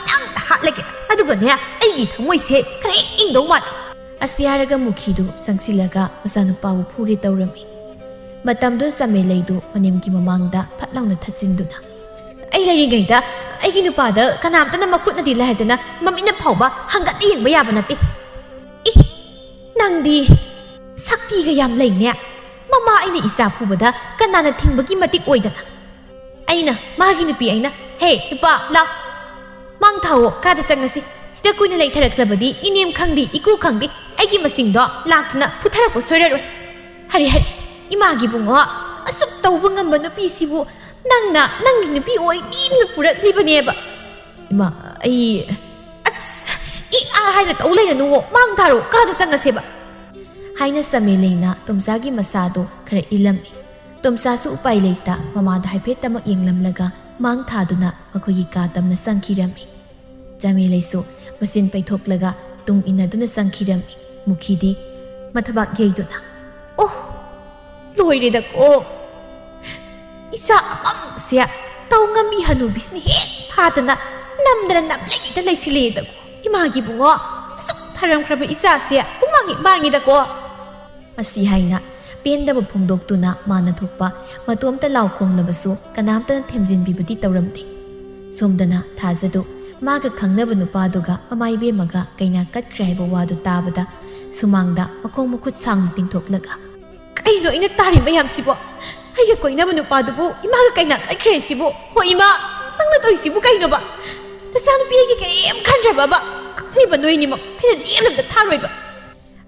ꯅꯪꯇ ꯍꯥꯠꯂꯒꯦ ꯑꯗꯨꯒꯅꯦ ꯑꯩꯒꯤ ꯊꯃꯣꯏꯁꯦ ꯈꯔ ꯏꯪꯗꯧ ꯃꯥꯜꯂꯦ ꯑꯁꯤ ꯍꯥꯏꯔꯒ ꯃꯨꯈꯤꯗꯨ ꯆꯪꯁꯤꯜꯂꯒ ꯃꯆꯥꯅꯨꯄꯥꯕꯨ ꯐꯨꯒꯦ ꯇꯧꯔꯝꯃꯤ ꯃꯇꯝꯗꯨ ꯆꯃꯦꯂꯩꯗꯨ ꯃꯅꯦꯝꯒꯤ ꯃꯃꯥꯡꯗ ꯐꯠ ꯂꯥꯎꯅ ꯊꯠꯆꯤꯟꯗꯨꯅ ꯑꯩ ꯂꯩꯔꯤꯉꯩꯗ ꯑꯩꯒꯤ ꯅꯨꯄꯥꯗ ꯀꯅꯥꯝꯇꯅ ꯃꯈꯨꯠꯅꯗꯤ ꯂꯥꯏꯗꯅ ꯃꯃꯤꯠꯅ ꯐꯥꯎꯕ ꯍꯪꯒꯠ ꯌꯦꯡꯕ ꯌꯥꯕ ꯅꯠꯇꯦ ꯅꯪꯗꯤ ꯁꯛꯇꯤꯒ ꯌꯥꯝ ꯂꯩꯅꯦ ꯃꯃꯥ ꯑꯩꯅ ꯏꯆꯥ ꯐꯨꯕꯗ ꯀꯅꯥꯅ ꯊꯤꯡꯕꯒꯤ ꯃꯇꯤꯛ ꯑꯣꯏꯗꯅ ꯑꯩꯅ ꯃꯥꯒꯤ ꯅꯨꯄꯤ ꯑꯩꯅ ꯍꯦ ꯅꯨꯄꯥ ꯂꯥꯎ ꯃꯥꯡ ꯊꯥꯎꯑꯣ ꯀꯥꯗ ꯆꯪꯉꯁꯤ ꯁꯤꯗ ꯀꯨꯏꯅ ꯂꯩꯊꯔꯛꯂꯕꯗꯤ ꯏꯅꯦꯝ ꯈꯪꯗꯦ ꯏꯀꯨ ꯈꯪꯗꯦ ꯑꯩꯒꯤ ꯃꯁꯤꯡꯗꯣ ꯂꯥꯛꯇꯨꯅ ꯐꯨꯊꯔꯛꯄ ꯁꯣꯏꯔꯔꯣꯏ ꯍꯔꯦ ꯏꯃꯥꯒꯤ ꯕꯨꯡꯉꯣ ꯑꯁꯨꯛ ꯇꯧꯕ ꯉꯝꯕ ꯅꯨꯄꯤꯁꯤꯕꯨ ꯅꯪꯅ ꯅꯪꯒꯤ ꯅꯨꯄꯤ ꯑꯣꯏꯅꯤꯅ ꯄꯨꯔꯛꯂꯤꯕꯅꯦꯕ ꯏꯃꯥ ꯑꯩ ꯍꯥꯏꯅ ꯇꯧ ꯂꯩꯔꯅꯨꯋꯣ ꯃꯥꯡ ꯊꯥꯔꯣ ꯀꯥꯗ ꯆꯪꯉꯁꯦꯕ ꯍꯥꯏꯅ ꯆꯃꯦꯂꯩꯅ ꯇꯣꯝꯆꯥꯒꯤ ꯃꯁꯥꯗꯣ ꯈꯔ ꯏꯜꯂꯝꯃꯤ ꯇꯣꯝꯆꯥꯁꯨ ꯎꯄꯥꯏ ꯂꯩꯇ ꯃꯃꯥꯗ ꯍꯥꯏꯐꯦꯠꯇꯃꯛ ꯌꯦꯡꯂꯝꯂꯒ ꯃꯥꯡ ꯊꯥꯗꯨꯅ ꯃꯈꯣꯏꯒꯤ ꯀꯥ ꯇꯝꯅ ꯆꯪꯈꯤꯔꯝꯃꯤ ꯆꯃꯦꯂꯩꯁꯨ ꯃꯆꯤꯟ ꯄꯩꯊꯣꯛꯂꯒ ꯇꯨꯡ ꯏꯟꯅꯗꯨꯅ ꯆꯪꯈꯤꯔꯝꯃꯤ ꯃꯨꯈꯤꯗꯤ ꯃꯊꯕꯥꯛ ꯌꯩꯗꯨꯅ ꯑꯣ ꯂꯣꯏꯔꯦꯗꯀꯣ ꯏꯆꯥ ꯑꯀꯪꯕꯁꯦ ꯇꯧ ꯉꯝꯃꯤ ꯍꯅꯨꯕꯤꯁꯤꯅ ꯍꯦꯛ ꯐꯥꯗꯅ ꯅꯝꯗꯅ ꯅꯝꯂꯩꯗ ꯂꯩꯁꯤꯜꯂꯦꯗꯀꯣ ꯏꯃꯥꯒꯤ ꯕꯨꯡꯉꯣ ꯑꯁꯨꯛ ꯐꯔꯝꯈ꯭ꯔꯕ ꯏꯆꯥꯁꯦ ꯃꯥꯡꯉꯤꯗꯀꯣ ꯑꯁꯤ ꯍꯥꯏꯅ ꯄꯦꯟꯗꯕ ꯐꯣꯡꯗꯣꯛꯇꯨꯅ ꯃꯥꯅ ꯊꯣꯛꯄ ꯃꯇꯣꯝꯇ ꯂꯥꯎ ꯈꯣꯡꯂꯕꯁꯨ ꯀꯅꯥꯝꯇꯅ ꯊꯦꯝꯖꯤꯟꯕꯤꯕꯗꯤ ꯇꯧꯔꯝꯗꯦ ꯁꯣꯝꯗꯅ ꯊꯥꯖꯗꯨ ꯃꯥꯒ ꯈꯪꯅꯕ ꯅꯨꯄꯥꯗꯨꯒ ꯃꯃꯥꯏꯕꯦꯝꯃꯒ ꯀꯩꯅꯥ ꯀꯠꯈ꯭ꯔꯦ ꯍꯥꯏꯕ ꯋꯥꯗꯨ ꯇꯥꯕꯗ ꯁꯨꯃꯥꯡꯗ ꯃꯈꯣꯡ ꯃꯈꯨꯠ ꯁꯥꯡꯅ ꯇꯤꯡꯊꯣꯛꯂꯒ ꯀꯩꯅꯣ ꯑꯩꯅ ꯇꯥꯔꯤ ꯃꯌꯥꯝꯁꯤꯕꯣ ꯑꯩꯒ ꯀꯣꯏꯅꯕ ꯅꯨꯄꯥꯗꯨꯕꯨ ꯏꯃꯥꯒ ꯀꯩꯅꯥ ꯀꯠꯈ꯭ꯔꯦ ꯁꯤꯕꯨ ꯍꯣ ꯏꯃꯥ ꯅꯪꯅ ꯇꯧꯔꯤꯁꯤꯕꯨ ꯀꯩꯅꯣꯕ ꯅꯆꯥꯅꯨꯄꯤ ꯑꯩꯒꯤ ꯀꯔꯤꯝ ꯈꯟꯗ꯭ꯔꯕꯕ ꯀꯛꯂꯤꯕ ꯅꯣꯏꯅꯤꯃꯛ ꯑꯩꯅ ꯂꯦꯝꯅ ꯊꯥꯔꯣꯏꯕ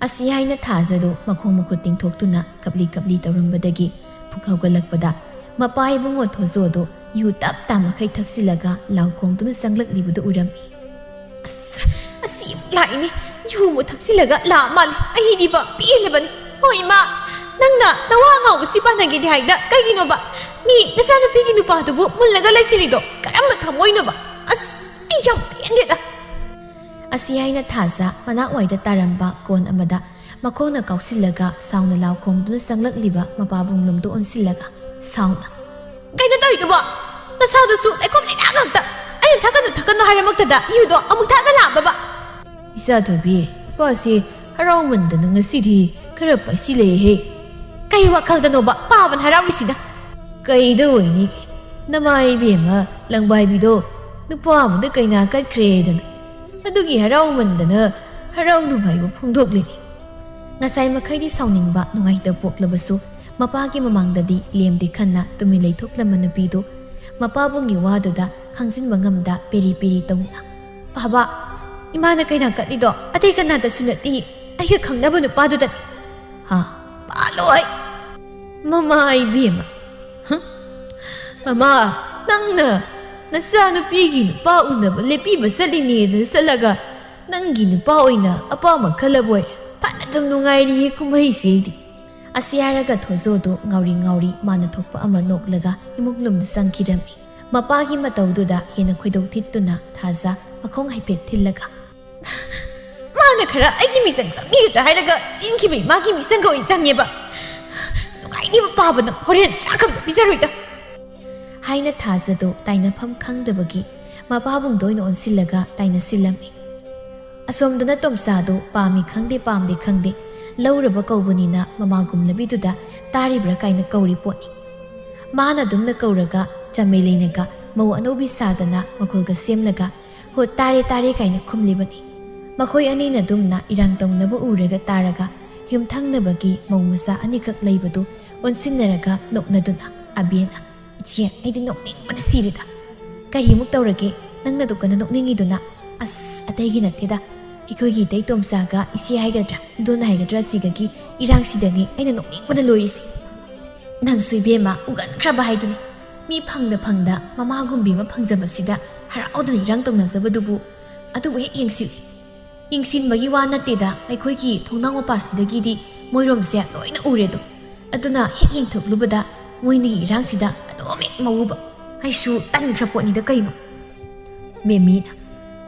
ꯑꯁꯤ ꯍꯥꯏꯅ ꯊꯥꯖꯗꯨ ꯃꯈꯣꯡ ꯃꯈꯨꯠ ꯇꯤꯡꯊꯣꯛꯇꯨꯅ ꯀꯞꯂꯤ ꯇꯧꯔꯝꯕꯗꯒꯤ ꯄꯨꯛ ꯍꯧꯒꯠꯂꯛꯄꯗ ꯃꯄꯥ ꯏꯕꯨꯡꯉꯣ ꯊꯣꯖꯣꯗꯨ ꯌꯨ ꯇꯞ ꯇꯥꯃꯈꯩ ꯊꯛꯆꯤꯜꯂꯒ ꯂꯥꯎꯈꯣꯡꯗꯨꯅ ꯆꯪꯂꯛꯂꯤꯕꯗꯨ ꯎꯔꯝꯃꯤ ꯑꯁꯤ ꯂꯥꯛꯏꯅꯤ ꯌꯨꯃꯨ ꯊꯛꯆꯤꯜꯂꯒ ꯂꯥꯛ ꯃꯥꯜꯂꯦ ꯑꯩꯗꯤꯕ ꯄꯦꯜꯂꯕꯅꯤ ꯍꯣꯏ ꯏꯃꯥ ꯅꯪꯅ ꯅꯋꯥ ꯉꯥꯎꯕꯁꯤ ꯄꯥꯟꯅꯒꯦꯗꯤ ꯍꯥꯏꯗ ꯀꯩꯒꯤꯅꯣꯕ ꯃꯤ ꯅꯆꯥꯅꯨꯄꯤꯒꯤ ꯅꯨꯄꯥꯗꯨꯕꯨ ꯃꯨꯜꯂꯒ ꯂꯩꯁꯤꯜꯂꯤꯗꯣ ꯀꯔꯝꯕ ꯊꯃꯣꯏꯅꯣꯕ ꯑꯩ ꯌꯥꯝ ꯄꯦꯟꯗꯦꯗ ꯑꯁꯤ ꯍꯥꯏꯅ ꯊꯥꯖ ꯃꯅꯥꯛꯋꯥꯏꯗ ꯇꯥꯔꯝꯕ ꯀꯣꯟ ꯑꯃꯗ ꯃꯈꯣꯡꯅ ꯀꯥꯎꯁꯤꯜꯂꯒ ꯁꯥꯎꯅ ꯂꯥꯎꯈꯣꯡꯗꯨꯅ ꯆꯪꯂꯛꯂꯤꯕ ꯃꯄꯥꯕꯨꯡꯂꯣꯝꯗ ꯑꯣꯟꯁꯤꯜꯂꯒ ꯁꯥꯎꯅ ꯀꯩꯅꯣ ꯇꯧꯔꯤꯗꯨꯕꯣ ꯅꯁꯥꯗꯨꯁꯨ ꯂꯩꯈꯣꯝ ꯂꯩꯅꯥ ꯉꯥꯛꯇ ꯑꯩꯅ ꯊꯛꯀꯅꯨ ꯍꯥꯏꯔꯃꯛꯇꯗ ꯌꯨꯗꯣ ꯑꯃꯨꯛ ꯊꯛꯑꯒ ꯂꯥꯛꯑꯕꯕ ꯏꯆꯥꯊꯣꯏꯕꯤ ꯅꯨꯄꯥꯁꯤ ꯍꯔꯥꯎꯃꯟꯗꯅ ꯉꯁꯤꯗꯤ ꯈꯔ ꯄꯥꯏꯁꯤꯜꯂꯛꯑꯦꯍꯦ ꯀꯩ ꯋꯥꯈꯜꯗꯅꯣꯕ ꯄꯥꯕꯅ ꯍꯔꯥꯎꯔꯤꯁꯤꯅ ꯀꯩꯗ ꯑꯣꯏꯅꯤꯒꯦ ꯅꯃꯥ ꯏꯕꯦꯝꯃ ꯂꯪꯕꯥꯏꯕꯤꯗꯣ ꯅꯨꯄꯥ ꯑꯃꯗ ꯀꯩꯅꯥ ꯀꯠꯈ꯭ꯔꯦꯗꯅ ꯑꯗꯨꯒꯤ ꯍꯔꯥꯎꯃꯟꯗꯅ ꯍꯔꯥꯎ ꯅꯨꯡꯉꯥꯏꯕ ꯐꯣꯡꯗꯣꯛꯂꯤꯅꯤ ꯉꯁꯥꯏ ꯃꯈꯩꯗꯤ ꯁꯥꯎꯅꯤꯡꯕ ꯅꯨꯡꯉꯥꯏꯇꯕ ꯄꯣꯛꯂꯕꯁꯨ ꯃꯄꯥꯒꯤ ꯃꯃꯥꯡꯗꯗꯤ ꯂꯦꯝꯗꯦ ꯈꯟꯅ ꯇꯨꯃꯤꯟ ꯂꯩꯊꯣꯛꯂꯝꯕ ꯅꯨꯄꯤꯗꯨ ꯃꯄꯥꯕꯨꯡꯒꯤ ꯋꯥꯗꯨꯗ ꯈꯪꯖꯤꯟꯕ ꯉꯝꯗ ꯄꯦꯔꯤ ꯇꯧꯅ ꯕꯥꯕꯥ ꯏꯃꯥꯅ ꯀꯩꯅꯥ ꯀꯠꯂꯤꯗꯣ ꯑꯇꯩ ꯀꯅꯥꯗꯁꯨ ꯅꯠꯇꯦ ꯑꯩꯒ ꯈꯪꯅꯕ ꯅꯨꯄꯥꯗꯨꯗꯅꯤ ꯄꯥꯂꯣꯏ ꯃꯃꯥ ꯏꯕꯦꯝꯃ ꯃꯃꯥ ꯅꯪꯅ ꯅꯆꯥꯅꯨꯄꯤꯒꯤ ꯅꯨꯄꯥ ꯎꯅꯕ ꯂꯦꯞꯄꯤꯕ ꯆꯠꯂꯤꯅꯦꯗꯅ ꯆꯠꯂꯒ ꯅꯪꯒꯤ ꯅꯨꯄꯥ ꯑꯣꯏꯅ ꯑꯄꯥꯝꯕ ꯈꯜꯂꯕꯣꯏ ꯐꯅ ꯑꯗꯨꯝ ꯅꯨꯡꯉꯥꯏꯔꯤꯌꯦ ꯀꯨꯝꯍꯩꯁꯤꯗꯤ ꯑꯁꯤ ꯍꯥꯏꯔꯒ ꯊꯣꯖꯣꯗꯨ ꯉꯥꯎꯔꯤ ꯃꯥꯅ ꯊꯣꯛꯄ ꯑꯃ ꯅꯣꯛꯂꯒ ꯏꯃꯨꯡꯂꯣꯝꯗ ꯆꯪꯈꯤꯔꯝꯃꯤ ꯃꯄꯥꯒꯤ ꯃꯇꯧꯗꯨꯗ ꯍꯦꯟꯅ ꯈꯣꯏꯗꯧ ꯊꯤꯠꯇꯨꯅ ꯊꯥꯖ ꯃꯈꯣꯡ ꯍꯥꯏꯐꯦꯠ ꯊꯤꯜꯂꯒ ꯃꯥꯅ ꯈꯔ ꯑꯩꯒꯤ ꯃꯤꯆꯪ ꯆꯪꯈꯤꯒꯗ꯭ꯔꯥ ꯍꯥꯏꯔꯒ ꯆꯤꯟꯈꯤꯕꯩ ꯃꯥꯒꯤ ꯃꯤꯆꯪꯒ ꯑꯣꯏꯅ ꯆꯪꯉꯦꯕ ꯅꯨꯡꯉꯥꯏꯅꯤꯕ ꯄꯥꯕꯅ ꯍꯣꯔꯦꯟ ꯆꯥꯛꯀꯝꯗ ꯄꯤꯖꯔꯣꯏꯗ ꯍꯥꯏꯅ ꯊꯥꯖꯗꯨ ꯇꯥꯏꯅꯐꯝ ꯈꯪꯗꯕꯒꯤ ꯃꯄꯥꯕꯨꯡꯗ ꯑꯣꯏꯅ ꯑꯣꯟꯁꯤꯜꯂꯒ ꯇꯥꯏꯅꯁꯤꯜꯂꯝꯃꯤ ꯑꯁꯣꯝꯗꯅ ꯇꯣꯝꯆꯥꯗꯨ ꯄꯥꯝꯃꯤ ꯈꯪꯗꯦ ꯄꯥꯝꯗꯦ ꯈꯪꯗꯦ ꯂꯧꯔꯕ ꯀꯧꯕꯅꯤꯅ ꯃꯃꯥꯒꯨꯝꯂꯕꯤꯗꯨꯗ ꯇꯥꯔꯤꯕ꯭ꯔꯥ ꯀꯥꯏꯅ ꯀꯧꯔꯤ ꯄꯣꯠꯅꯤ꯫ ꯃꯥꯅ ꯑꯗꯨꯝꯅ ꯀꯧꯔꯒ ꯆꯃꯦꯂꯩꯅꯒ ꯃꯧ ꯑꯅꯧꯕꯤ ꯁꯥꯗꯅ ꯃꯈꯣꯜꯒ ꯁꯦꯝꯂꯒ ꯍꯣ ꯇꯥꯔꯦ ꯇꯥꯔꯦ ꯀꯥꯏꯅ ꯈꯨꯝꯂꯤꯕꯅꯤ꯫ ꯃꯈꯣꯏ ꯑꯅꯤꯅ ꯑꯗꯨꯝꯅ ꯏꯔꯥꯡ ꯇꯧꯅꯕ ꯎꯔꯒ ꯇꯥꯔꯒ ꯌꯨꯝꯊꯪꯅꯕꯒꯤ ꯃꯧ ꯃꯆꯥ ꯑꯅꯤꯈꯛ ꯂꯩꯕꯗꯨ ꯑꯣꯟꯁꯤꯟꯅꯔꯒ ꯅꯣꯛꯅꯗꯨꯅ ꯑꯕꯦꯅ "ꯏꯆꯦ ꯑꯩꯗꯤ ꯅꯣꯛꯅꯤꯡꯕꯅ ꯁꯤꯔꯦꯗ꯫ ꯀꯔꯤꯃꯨꯛ ꯇꯧꯔꯒꯦ ꯅꯪꯅ ꯗꯨꯀꯥꯟꯗ ꯅꯣꯛꯅꯤꯡꯉꯤꯗꯨꯅ?" "ꯑꯁ ꯑꯇꯩꯒꯤ ꯅꯠꯇꯦꯗ, ꯑꯩꯈꯣꯏꯒꯤ ꯏꯇꯩ ꯇꯣꯝꯆꯥꯒ ꯏꯆꯦ ꯍꯥꯏꯒꯗ꯭ꯔꯥ ꯏꯟꯗꯣꯟ ꯍꯥꯏꯒꯗ꯭ꯔꯥ ꯁꯤꯒꯒꯤ ꯏꯔꯥꯡꯁꯤꯗꯅꯤ ꯑꯩꯅ ꯅꯣꯛꯅꯤꯡꯕꯅ ꯂꯣꯏꯔꯤꯁꯦ꯫ ꯅꯪꯁꯨ ꯏꯕꯦꯝꯃ ꯎꯒꯟꯈ꯭ꯔꯕ ꯍꯥꯏꯗꯨꯅꯤ꯫ ꯃꯤ ꯐꯪꯗ ꯃꯃꯥꯒꯨꯝꯕꯤ ꯑꯃ ꯐꯪꯖꯕꯁꯤꯗ ꯍꯔꯥꯎꯗꯅ ꯏꯔꯥꯡ ꯇꯧꯅꯖꯕꯗꯨꯕꯨ ꯑꯗꯨꯕꯨ ꯍꯦꯛ ꯌꯦꯡꯁꯤꯜꯂꯤ꯫ ꯌꯦꯡꯁꯤꯟꯕꯒꯤ ꯋꯥ ꯅꯠꯇꯦꯗ, ꯑꯩꯈꯣꯏꯒꯤ ꯊꯣꯡꯅꯥꯎ ꯃꯄꯥꯁꯤꯗꯒꯤꯗꯤ ꯃꯣꯏꯔꯣꯝꯁꯦ ꯂꯣꯏꯅ ꯎꯔꯦꯗꯣ꯫ ꯑꯗꯨꯅ ꯍꯦꯛ ꯌꯦꯡꯊꯣꯛꯂꯨꯕꯗ ꯃꯣꯏꯅꯤꯒꯤ ꯏꯔꯥꯡꯁꯤꯗ ꯑꯗꯨꯝ ꯍꯦꯛ ꯃꯧꯕ ꯑꯩꯁꯨ ꯇꯟꯈ꯭ꯔ ꯄꯣꯠꯅꯤꯗ ꯀꯩꯅꯣ." ꯃꯦꯃꯤꯅ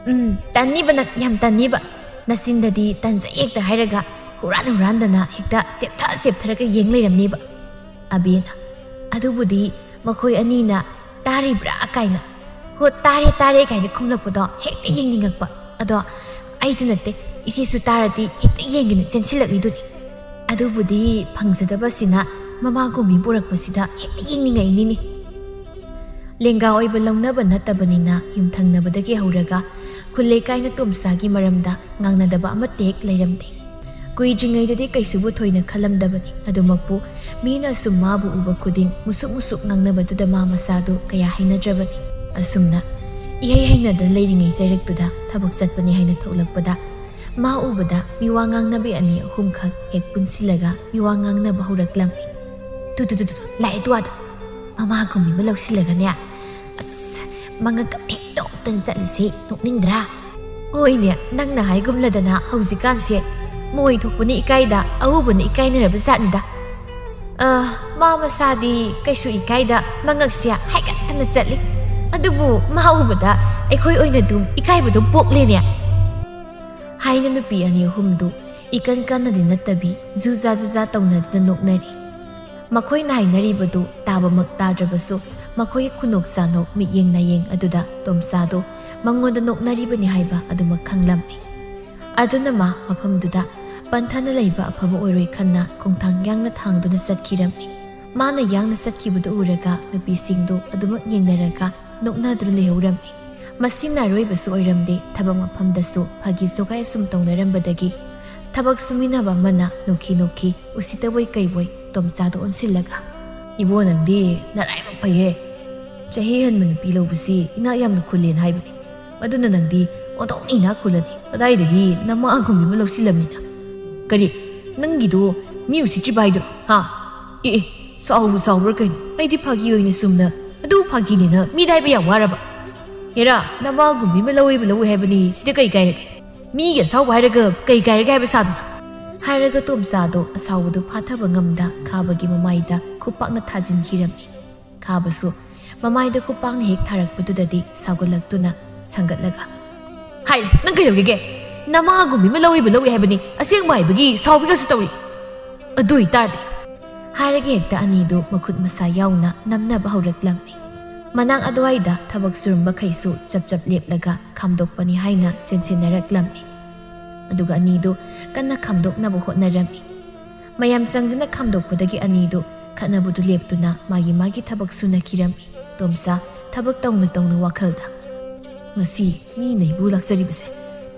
"ꯇꯟꯅꯤꯕ ꯅꯪ ꯌꯥꯝ ꯇꯟꯅꯤꯕ꯫ ꯅꯆꯤꯟꯗꯗꯤ ꯇꯟꯖꯩ ꯍꯦꯛꯇ ꯍꯥꯏꯔꯒ ꯍꯨꯔꯥꯟꯗꯅ ꯍꯦꯛꯇ ꯆꯦꯞꯊꯔꯒ ꯌꯦꯡ ꯂꯩꯔꯝꯅꯤꯕ." ꯑꯕꯦꯅ "ꯑꯗꯨꯕꯨꯗꯤ ꯃꯈꯣꯏ ꯑꯅꯤꯅ ꯇꯥꯔꯤꯕ꯭ꯔꯥ ꯀꯥꯏꯅ ꯍꯣ ꯇꯥꯔꯦ ꯇꯥꯔꯦ ꯀꯥꯏꯅ ꯈꯨꯝꯂꯛꯄꯗꯣ ꯍꯦꯛꯇ ꯌꯦꯡꯅꯤꯡꯉꯛꯄ꯫ ꯑꯗꯣ ꯑꯩꯗꯨ ꯅꯠꯇꯦ, ꯏꯆꯦꯁꯨ ꯇꯥꯔꯗꯤ ꯍꯦꯛꯇ ꯌꯦꯡꯒꯦꯅ ꯆꯦꯟꯁꯤꯜꯂꯛꯂꯤꯗꯨꯅꯤ꯫ ꯑꯗꯨꯕꯨꯗꯤ ꯐꯪꯖꯗꯕꯁꯤꯅ ꯃꯃꯥꯒꯨꯝꯕꯤ ꯄꯨꯔꯛꯄꯁꯤꯗ ꯍꯦꯛꯇ ꯌꯦꯡꯅꯤꯡꯉꯛꯏꯅꯤꯅꯦ꯫ ꯂꯦꯡꯒꯥ ꯑꯣꯏꯕ ꯂꯧꯅꯕ ꯅꯠꯇꯕꯅꯤꯅ ꯌꯨꯝꯊꯪꯅꯕꯗꯒꯤ ꯍꯧꯔꯒ ꯈꯨꯜ ꯂꯩꯀꯥꯏꯅ ꯇꯣꯝꯆꯥꯒꯤ ꯃꯔꯝꯗ ꯉꯥꯡꯅꯗꯕ ꯑꯃꯠꯇ ꯍꯦꯛ ꯂꯩꯔꯝꯗꯦ꯫ ꯀꯨꯏꯗ꯭ꯔꯤꯉꯩꯗꯗꯤ ꯀꯩꯁꯨꯕꯨ ꯊꯣꯏꯅ ꯈꯜꯂꯝꯗꯕꯅꯤ, ꯑꯗꯨꯃꯛꯄꯨ ꯃꯤꯅ ꯑꯁꯨꯝ ꯃꯥꯕꯨ ꯎꯕ ꯈꯨꯗꯤꯡ ꯃꯨꯁꯨꯛ ꯉꯥꯡꯅꯕꯗꯨꯗ ꯃꯥ ꯃꯁꯥꯗꯨ ꯀꯌꯥ ꯍꯩꯅꯗ꯭ꯔꯕꯅꯤ꯫ ꯑꯁꯨꯝꯅ ꯏꯍꯩ ꯍꯩꯅꯗ ꯂꯩꯔꯤꯉꯩ ꯆꯩꯔꯛꯇꯨꯗ ꯊꯕꯛ ꯆꯠꯄꯅꯤ ꯍꯥꯏꯅ ꯊꯣꯛꯂꯛꯄꯗ ꯃꯥ ꯎꯕꯗ ꯃꯤꯋꯥ ꯉꯥꯡꯅꯕꯤ ꯑꯅꯤ ꯑꯍꯨꯝꯈꯛ ꯍꯦꯛ ꯄꯨꯟꯁꯤꯜꯂꯒ ꯃꯤꯋꯥ ꯉꯥꯡꯅꯕ ꯍꯧꯔꯛꯂꯝꯃꯤ꯫ "ꯇꯨ ꯂꯥꯛꯑꯦ ꯇꯨꯋꯥꯗ ꯃꯃꯥꯒꯨꯝꯕꯤ ꯑꯃ ꯂꯧꯁꯤꯜꯂꯒꯅꯦ ꯑꯁ ꯃꯉꯛꯀ ꯍꯦꯛ ꯇꯣꯛꯇꯅ ꯆꯠꯂꯤꯁꯤ ꯅꯣꯛꯅꯤꯡꯗ꯭ꯔꯥ? ꯍꯣꯏꯅꯦ, ꯅꯪꯅ ꯍꯥꯏꯒꯨꯝꯂꯗꯅ ꯍꯧꯖꯤꯛꯀꯥꯟꯁꯦ ꯃꯣꯏ ꯊꯣꯛꯄꯅ ꯏꯀꯥꯏꯗ ꯑꯎꯕꯅ ꯏꯀꯥꯏꯅꯔꯕ ꯖꯥꯠꯅꯤꯗ꯫ ꯃꯥ ꯃꯁꯥꯗꯤ ꯀꯩꯁꯨ ꯏꯀꯥꯏꯗ ꯃꯉꯛꯁꯦ ꯍꯥꯏꯒꯠꯇꯅ ꯆꯠꯂꯤ, ꯑꯗꯨꯕꯨ ꯃꯥ ꯎꯕꯗ ꯑꯩꯈꯣꯏ ꯑꯣꯏꯅ ꯑꯗꯨꯝ ꯏꯀꯥꯏꯕꯗꯣ ꯄꯣꯛꯂꯦꯅꯦ." ꯍꯥꯏꯅ ꯅꯨꯄꯤ ꯑꯅꯤ ꯑꯍꯨꯝꯗꯨ ꯏꯀꯟ ꯀꯟꯅꯗꯤ ꯅꯠꯇꯕꯤ ꯖꯨꯖꯥ ꯇꯧꯅꯗꯨꯅ ꯅꯣꯛꯅꯔꯤ꯫ ꯃꯈꯣꯏꯅ ꯍꯥꯏꯅꯔꯤꯕꯗꯨ ꯇꯥꯕꯃꯛ ꯇꯥꯗ꯭ꯔꯕꯁꯨ ꯃꯈꯣꯏꯒꯤ ꯈꯨꯅꯣꯛ ꯆꯥꯅꯣꯛ ꯃꯤꯠꯌꯦꯡ ꯅꯥꯌꯦꯡ ꯑꯗꯨꯗ ꯇꯣꯝꯆꯥꯗꯣ ꯃꯉꯣꯟꯗ ꯅꯣꯛꯅꯔꯤꯕꯅꯤ ꯍꯥꯏꯕ ꯑꯗꯨꯃꯛ ꯈꯪꯂꯝꯃꯤ꯫ ꯑꯗꯨꯅ ꯃꯥ ꯃꯐꯝꯗꯨꯗ ꯄꯟꯊꯅ ꯂꯩꯕ ꯑꯐꯕ ꯑꯣꯏꯔꯣꯏ ꯈꯟꯅ ꯈꯣꯡꯊꯥꯡ ꯌꯥꯡꯅ ꯊꯥꯡꯗꯨꯅ ꯆꯠꯈꯤꯔꯝꯃꯤ꯫ ꯃꯥꯅ ꯌꯥꯡꯅ ꯆꯠꯈꯤꯕꯗꯨ ꯎꯔꯒ ꯅꯨꯄꯤꯁꯤꯡꯗꯨ ꯑꯗꯨꯃꯛ ꯌꯦꯡꯅꯔꯒ ꯅꯣꯛꯅꯗꯨꯅ ꯂꯩꯍꯧꯔꯝꯃꯤ꯫ ꯃꯁꯤꯅ ꯑꯔꯣꯏꯕꯁꯨ ꯑꯣꯏꯔꯝꯗꯦ, ꯊꯕꯛ ꯃꯐꯝꯗꯁꯨ ꯐꯥꯒꯤ ꯖꯣꯒꯥꯏ ꯑꯁꯨꯝ ꯇꯧꯅꯔꯝꯕꯗꯒꯤ ꯊꯕꯛ ꯁꯨꯃꯤꯟꯅꯕ ꯑꯃꯅ ꯅꯣꯛꯈꯤ ꯎꯁꯤꯠꯇꯕꯣꯏ ꯀꯩꯕꯣꯏ ꯇꯣꯝꯆꯥꯗ ꯑꯣꯟꯁꯤꯜꯂꯒ "ꯏꯕꯣ ꯅꯪꯗꯤ ꯅꯔꯥꯏꯕꯛ ꯐꯩꯍꯦ, ꯆꯍꯤ ꯍꯟꯕ ꯅꯨꯄꯤ ꯂꯧꯕꯁꯤ ꯏꯅꯥꯛ ꯌꯥꯝꯅ ꯈꯨꯜꯂꯦꯅ ꯍꯥꯏꯕꯅꯤ, ꯑꯗꯨꯅ ꯅꯪꯗꯤ ꯑꯣꯟꯊꯣꯛꯅ ꯏꯅꯥꯛ ꯈꯨꯜꯂꯅꯤ, ꯀꯗꯥꯏꯗꯒꯤ ꯅꯃꯥꯒꯨꯝꯕꯤ ꯑꯃ ꯂꯧꯁꯤꯜꯂꯝꯅꯤꯅ." "ꯀꯔꯤ ꯅꯪꯒꯤꯗꯣ ꯃꯤ ꯎꯁꯤꯠꯇ꯭ꯔꯤꯕ ꯍꯥꯏꯗꯨꯔꯣ ꯍꯥ? ꯑꯦ ꯁꯥꯎꯕ꯭ꯔꯥ ꯀꯩꯅꯣ? ꯑꯩꯗꯤ ꯐꯥꯒꯤ ꯑꯣꯏꯅ ꯆꯨꯝꯅ ꯑꯗꯨ ꯐꯥꯒꯤꯅꯦꯅ ꯃꯤꯗ ꯍꯥꯏꯕ ꯌꯥꯝ ꯋꯥꯔꯕ? ꯍꯦꯔꯥ ꯅꯃꯥꯒꯨꯝꯕꯤ ꯑꯃ ꯂꯧꯋꯦ ꯍꯥꯏꯕꯅꯤ, ꯁꯤꯗ ꯀꯩ ꯀꯥꯏꯔꯒꯦ? ꯃꯤꯒꯤ ꯑꯁꯥꯎꯕ ꯍꯥꯏꯔꯒ ꯀꯩ ꯀꯥꯏꯔꯒꯦ ꯍꯥꯏꯕ ꯁꯥꯗꯅ?" ꯍꯥꯏꯔꯒ ꯇꯣꯝꯆꯥꯗꯣ ꯑꯁꯥꯎꯕꯗꯨ ꯐꯥꯊꯕ ꯉꯝꯗ ꯈꯥꯕꯒꯤ ꯃꯃꯥꯏꯗ ꯈꯨꯄꯥꯛꯅ ꯊꯥꯖꯤꯟꯈꯤꯔꯝꯃꯤ꯫ ꯈꯥꯕꯁꯨ ꯃꯃꯥꯏꯗ ꯈꯨꯄꯥꯛꯅ ꯍꯦꯛ ꯊꯥꯔꯛꯄꯗꯨꯗꯗꯤ ꯁꯥꯎꯒꯠꯂꯛꯇꯨꯅ ꯁꯪꯒꯠꯂꯒ "ꯍꯥꯏꯔꯦ ꯅꯪ ꯀꯩꯗꯧꯒꯦ? ꯅꯃꯥꯒꯨꯝꯕꯤ ꯑꯃ ꯂꯧꯋꯦ ꯍꯥꯏꯕꯅꯤ, ꯑꯁꯦꯡꯕ ꯍꯥꯏꯕꯒꯤ ꯁꯥꯎꯕꯤꯒꯁꯨ ꯇꯧꯔꯤ꯫ ꯑꯗꯨ ꯑꯣꯏꯇꯥꯔꯗꯤ" ꯍꯥꯏꯔꯒ ꯍꯦꯛꯇ ꯑꯅꯤꯗꯨ ꯃꯈꯨꯠ ꯃꯁꯥ ꯌꯥꯎꯅ ꯅꯝꯅꯕ ꯍꯧꯔꯛꯂꯝꯃꯤ꯫ ꯃꯅꯥꯛ ꯑꯗꯨꯋꯥꯏꯗ ꯊꯕꯛ ꯁꯨꯔꯝꯕꯈꯩꯁꯨ ꯆꯞ ꯂꯦꯞꯂꯒ ꯈꯥꯝꯗꯣꯛꯄꯅꯤ ꯍꯥꯏꯅ ꯆꯦꯟꯁꯤꯟꯅꯔꯛꯂꯝꯃꯤ꯫ ꯑꯗꯨꯒ ꯑꯅꯤꯗꯨ ꯀꯟꯅ ꯈꯥꯝꯗꯣꯛꯅꯕ ꯍꯣꯠꯅꯔꯝꯃꯤ꯫ ꯃꯌꯥꯝ ꯆꯪꯗꯨꯅ ꯈꯥꯝꯗꯣꯛꯄꯗꯒꯤ ꯑꯅꯤꯗꯨ ꯈꯠꯅꯕꯗꯨ ꯂꯦꯞꯇꯨꯅ ꯃꯥꯒꯤ ꯊꯕꯛ ꯁꯨꯅꯈꯤꯔꯝꯃꯤ꯫ ꯇꯣꯝꯆꯥ ꯊꯕꯛ ꯇꯧꯅ ꯋꯥꯈꯜꯗ "ꯉꯁꯤ ꯃꯤꯅ ꯑꯩꯕꯨ ꯂꯥꯛꯆꯔꯤꯕꯁꯦ,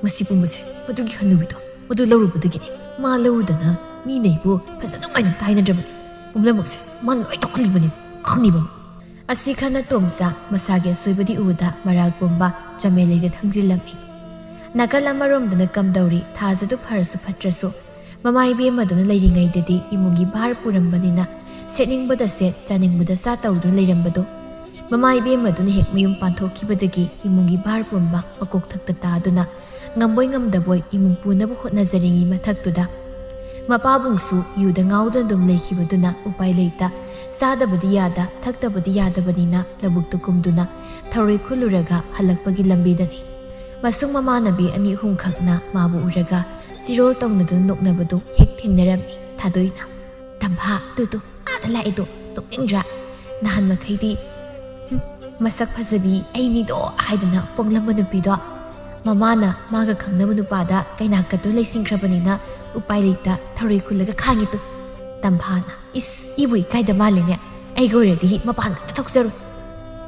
ꯃꯁꯤ ꯄꯨꯝꯕꯁꯦ ꯃꯗꯨꯒꯤ ꯍꯟꯅꯨꯕꯤꯗꯣ ꯃꯗꯨ ꯂꯧꯔꯨꯕꯗꯒꯤꯅꯤ꯫ ꯃꯥ ꯂꯧꯔꯨꯗꯅ ꯃꯤꯅ ꯑꯩꯕꯨ ꯐꯖꯅ ꯅꯨꯡꯉꯥꯏꯅ ꯇꯥꯏꯅꯗ꯭ꯔꯕꯅꯤ, ꯄꯨꯝꯅꯃꯛꯁꯦ ꯃꯥꯅ ꯂꯣꯏ ꯇꯧꯍꯜꯂꯤꯕꯅꯤ ꯈꯪꯅꯤꯕ." ꯑꯁꯤ ꯈꯟꯅ ꯇꯣꯝꯆꯥ ꯃꯁꯥꯒꯤ ꯑꯁꯣꯏꯕꯗꯤ ꯎꯕꯗ ꯃꯔꯥꯜ ꯄꯨꯝꯕ ꯆꯃꯦꯂꯩꯗ ꯊꯥꯡꯖꯤꯜꯂꯝꯃꯤ꯫ ꯅꯥꯀꯜ ꯑꯃꯔꯣꯝꯗꯅ ꯀꯝꯗꯧꯔꯤ ꯊꯥꯖꯗꯨ ꯐꯔꯁꯨ ꯐꯠꯇ꯭ꯔꯁꯨ ꯃꯃꯥ ꯏꯕꯦꯝꯃꯗꯨꯅ ꯂꯩꯔꯤꯉꯩꯗꯗꯤ ꯏꯃꯨꯡꯒꯤ ꯚꯥꯔ ꯄꯨꯔꯝꯕꯅꯤꯅ ꯁꯦꯠꯅꯤꯡꯕꯗ ꯁꯦꯠ ꯆꯥꯅꯤꯡꯕꯗ ꯆꯥ ꯇꯧꯗꯨꯅ ꯂꯩꯔꯝꯕꯗꯣ ꯃꯃꯥ ꯏꯕꯦꯝꯃꯗꯨꯅ ꯍꯦꯛ ꯃꯌꯨꯝ ꯄꯥꯟꯊꯣꯛꯈꯤꯕꯗꯒꯤ ꯏꯃꯨꯡꯒꯤ ꯚꯥꯔ ꯄꯨꯝꯕ ꯃꯀꯣꯛ ꯊꯛꯇ ꯇꯥꯗꯨꯅ ꯉꯝꯕꯣꯏ ꯉꯝꯗꯕꯣꯏ ꯏꯃꯨꯡ ꯄꯨꯅꯕ ꯍꯣꯠꯅꯖꯔꯤꯉꯩ ꯃꯊꯛꯇꯨꯗ ꯃꯄꯥꯕꯨꯡꯁꯨ ꯌꯨꯗ ꯉꯥꯎꯗꯨꯅ ꯑꯗꯨꯝ ꯂꯩꯈꯤꯕꯗꯨꯅ ꯎꯄꯥꯏ ꯂꯩꯇ ꯆꯥꯗꯕꯗꯤ ꯌꯥꯗ ꯊꯛꯇꯕꯗꯤ ꯌꯥꯗꯕꯅꯤꯅ ꯂꯧꯕꯨꯛꯇ ꯀꯨꯝꯗꯨꯅ ꯊꯔꯣꯏ ꯈꯨꯜꯂꯨꯔꯒ ꯍꯜꯂꯛꯄꯒꯤ ꯂꯝꯕꯤꯗꯅꯤ ꯃꯁꯨꯡ ꯃꯃꯥꯟꯅꯕꯤ ꯑꯅꯤ ꯑꯍꯨꯝꯈꯛꯅ ꯃꯥꯕꯨ ꯎꯔꯒ ꯆꯤꯔꯣꯜ ꯇꯧꯅꯗꯨꯅ ꯅꯣꯛꯅꯕꯗꯨ ꯍꯦꯛ ꯊꯦꯡꯅꯔꯝꯃꯤ꯫ ꯊꯥꯗꯣꯏꯅ "ꯇꯝꯐꯥ ꯇꯨ ꯑꯥꯗ ꯂꯥꯛꯏꯗꯣ ꯇꯣꯛꯅꯤꯡꯗ꯭ꯔꯥ? ꯅꯍꯥꯟ ꯃꯈꯩꯗꯤ ꯃꯁꯛ ꯐꯖꯕꯤ ꯑꯩꯅꯤꯗꯣ ꯍꯥꯏꯗꯅ ꯄꯣꯡꯂꯝꯕ ꯅꯨꯄꯤꯗꯣ ꯃꯃꯥꯅ ꯃꯥꯒ ꯈꯪꯅꯕ ꯅꯨꯄꯥꯗ ꯀꯩꯅꯥ ꯀꯠꯇꯨꯅ ꯂꯩꯁꯤꯟꯈ꯭ꯔꯕꯅꯤꯅ upai leita tharoi khulaga khangi tu tamphana is ibui kaida malene ai goiredi mapan thokjaru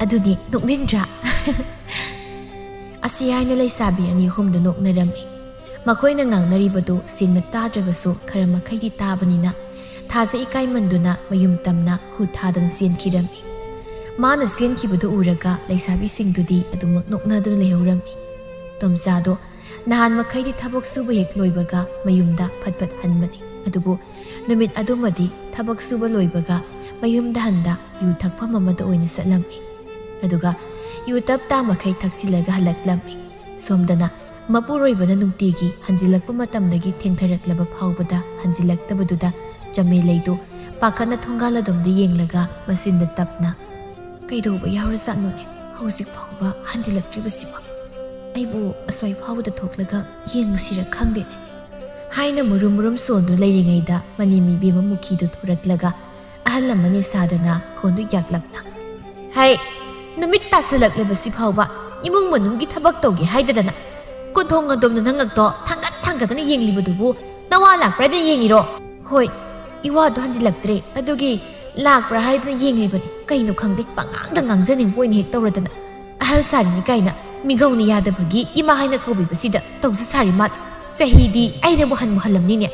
aduni noknindra asi haina leisabi ani humdu noknarami makoina ngangnaribadu sinna tadrabasu khara makhaidi tabanina thaza ikai manduna mayum tamna hu thadan sin khirami mana sin khibadu uraga leisabi singdudi adumak noknadun lehurami tomzado nahan makhaidi thabak suba hek loibaga mayumda phatphat hanmani adubu numit adumadi thabak suba loibaga mayumda handa yu thakpa mamada oina satlami aduga yu tap ta makhai thaksilaga halaklami somdana mapuroibana nungtigi hanjilakpa matamdagi thengtharaklaba phawbada hanjilaktabaduda Jamelaidu pakana thongaladamda yenglaga masinda tapna kaidoba yawra sanone hosik phawba hanjilaktribasiba aibu aswai phawda thoklaga yengmusira khangde haina murum sondu leiringaida manimi bima mukhidu thoraklaga ahalamani sadana khondu yaklakna hai numit tasalaklebasi phawba imung manunggi thabak tawgi haidadana kunthong adomna nangakto thangatana yenglibadubu nawala prada yengiro hoi iwadu hanjilaktre adugi lakpra haidna yenglibani kaino khangde pangangda ngangjaning poin hek tawradana ahal sarini kaina migawni yadabagi ima haina kobibasida tawsa sari mat chahidi aina bu hanmuhalamnine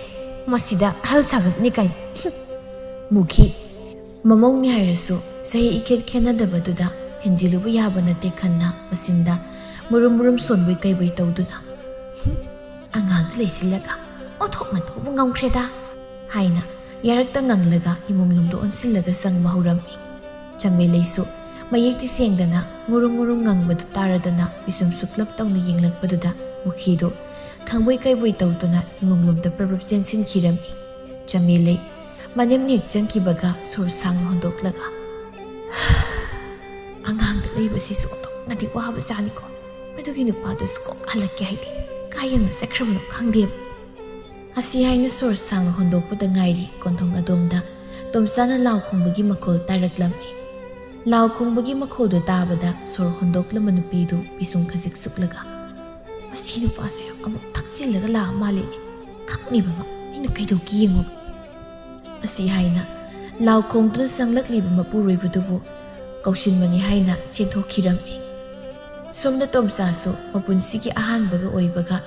masida ahal sagakni kaina mukhi mamongni hairasu sahi iket khenadabaduda henjilubu yabanate khanna masinda murum sonboi kaiboi tawduna angang leisilaga othokna thobu ngamkhreda haina yarakta nganglaga imumlumdo onsilaga sangma hurami Jamelaisu mayekti sengdana ngurung ngangbadu taradana isum suklap tawna yenglakpaduda mukhido khangboi kaiboi tawduna imumlumda prabhap jensin khirami Jamelai manem nek jangkibaga sur sang hondoklaga angang leibasisu othoknadi wahaba janiko madugi nupadu skok halakke haidi kayang sakramno khangdeb asi haina sor sang hondokpada ngairi konthong adomda tomsana law khongbagi makhol taraklami law khongbagi makhol do tabada sor hondoklama nupidu bisung khajik suklaga asi nupase amu thakchilaga la malini khakni bama ina kaido ki yengo asi haina law khongtuna sanglakli bama puroibudubu kaushin mani haina chenthokirami somda tomsasu mapunsigi ahanbaga oibaga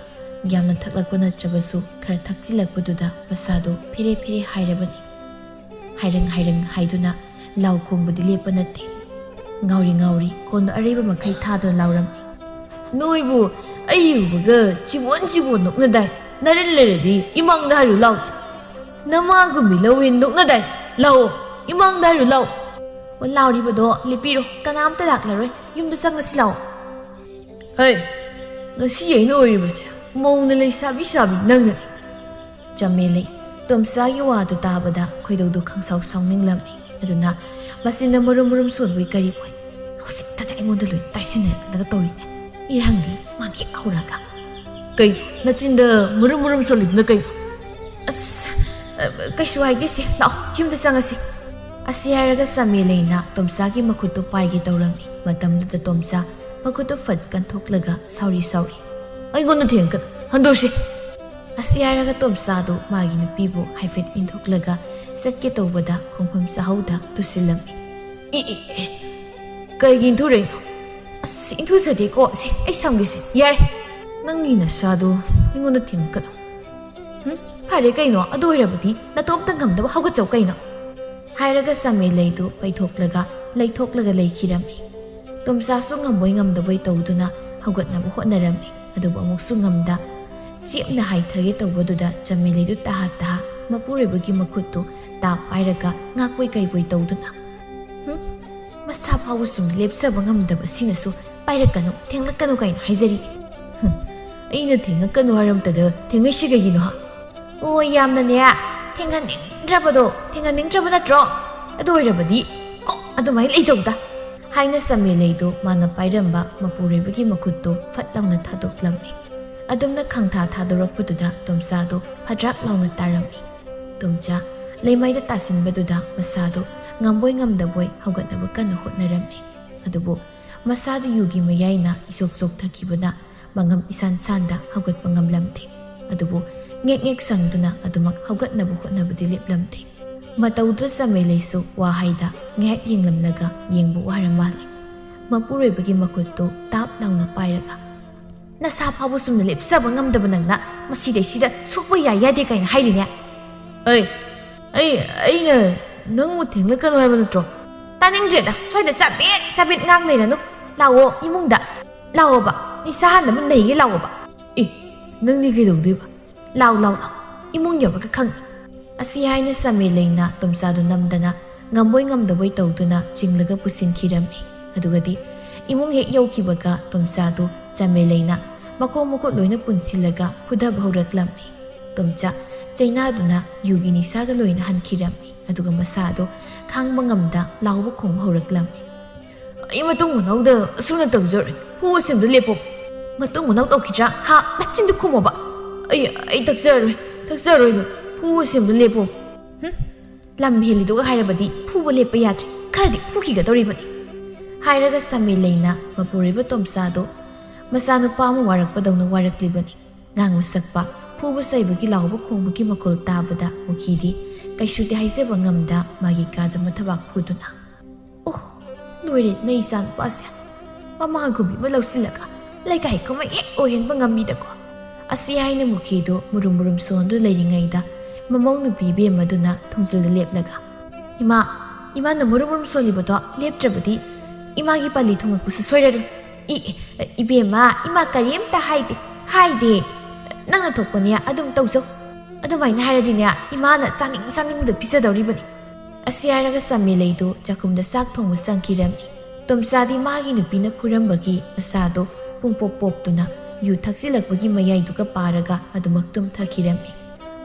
yamna thaklakpa natrabasu khara thakchilakpaduda masado phere hairabani hairang haiduna law khongbadi lepa natte ngauri kono areba makhai thado lawrami noibu ayubaga chibon noknadai narin leredi imang daru law namagumi lawin noknadai law imang daru law lawribado lepiro kanamta laklaroi yumda sangasi law hey ngasi yaina oiribase mongna leisabi nangna Jamelai tomsagi wadu tabada khoidawdu khangsaw sawninglamni aduna masina murum sonboi kari boy hosiptada aingonda loi taisina daga tawrine irangi mani auraga kai nachinda murum solidna kai as kaisu haigese law yumda sangasi asi haraga Jamelaina tomsagi makhutu paigi tawrami matamduda tomsa makhutu fatkan thoklaga sauri aingonda thengkat handoshi asi haraga tomsado magi nupibu haifet inthoklaga satke tawbada khongpham sahauda tusilami kaigin thurei asi inthu sade ko si ai samgisi yare nangi na sado aingonda thengkat phare kaino adoirabadi natopta ngamdaba haugachaw kaino hairaga Jamelaidu paithoklaga leithoklaga leikhirami tomsasu ngamboi ngamdaboi tawduna haugatnabu hotnarami adubu amuksu ngamda chepna haithage tawbaduda Jamelaidu taha mapuribagi makhuttu ta pairaga ngakpoi kaiboi tawduna masa phawu sum lepsaba ngamdaba sinasu pairakanu thenglakanu kaina haijari aina thengakanu haramtada thengai sigagino ha o yamna ne thenganingdraba natro adoirabadi ko adumai leijauda haina Jamelaidu mana pairamba mapuribagi makhuttu fatlauna thadoklammi adumna khangtha thadorappududa tomsado phadrak launa tarami tomcha leimaida tasinbaduda masado ngamboi ngamdaboi haugatnabu kanna hotnarami adubu masado yugi mayaina isok thakibana mangam isan sanda haugatpa ngamlamde adubu ngek ngek sangduna adumak haugatnabu hotnabadi leplamde mataudu Chamelaisu wahaida ngek yenglamlaga yengbu waramali mapuroibagi makuttu tap launa pairaga nasa phabu sumna lepsaba ngamdaba nangna masidai sida sokpa yade kaina hairine aina nangmu thenglakano haiba natro taningdreda soida chabet ngang leiranu lawo imungda lawo ba ni sahan na nei ge lawo ba nang ni kaidoiba law imung yabaga khang asi haina Chamelaina tomsadu namdana ngamboi ngamdaboi tawduna chinglaga pusin khirami adugadi imung he yaukibaga tomsadu Chamelaina mako loina punsilaga hudab hauraklammi tomcha chainaduna yugi nisaga loina hankhirami aduga masado khangba ngamda lawba khong hauraklammi matung manauda suna tawjor hu simdu lepo matung manau tawkhidra ha nachindu khumoba takzaroi hu simdu lepo lam heliduga hairabadi phuba lepa yadri kharadi phukiga doribani hairaga Chamelaina mapuriba tomsado masanu pamu warakpadawna waraklibani ngangu sakpa phuba saibagi lawba khongbagi makol tabada mukhidi kaisudi haiseba ngamda magi kada mathabak phuduna loire nei san pasya mama gubi malausilaga laikai koma ohenba ngamidako asi haina mukhido murum sondu leiringaida mamong nupibe maduna thongsil leplaga ima na murum solibodo leptrabadi imagi pali thongakpusu soiraru ibema ima karimta haide nangna thokpania adum tawjau adumaina hairadine imana chaning pisadoribani asi haraga Chamelaidu chakumda sak thongbu sangkirami tomsadi magi nupina phurambagi asado pungpoptuna yu thaksilakbagi mayaiduga paraga adumak tum thakirami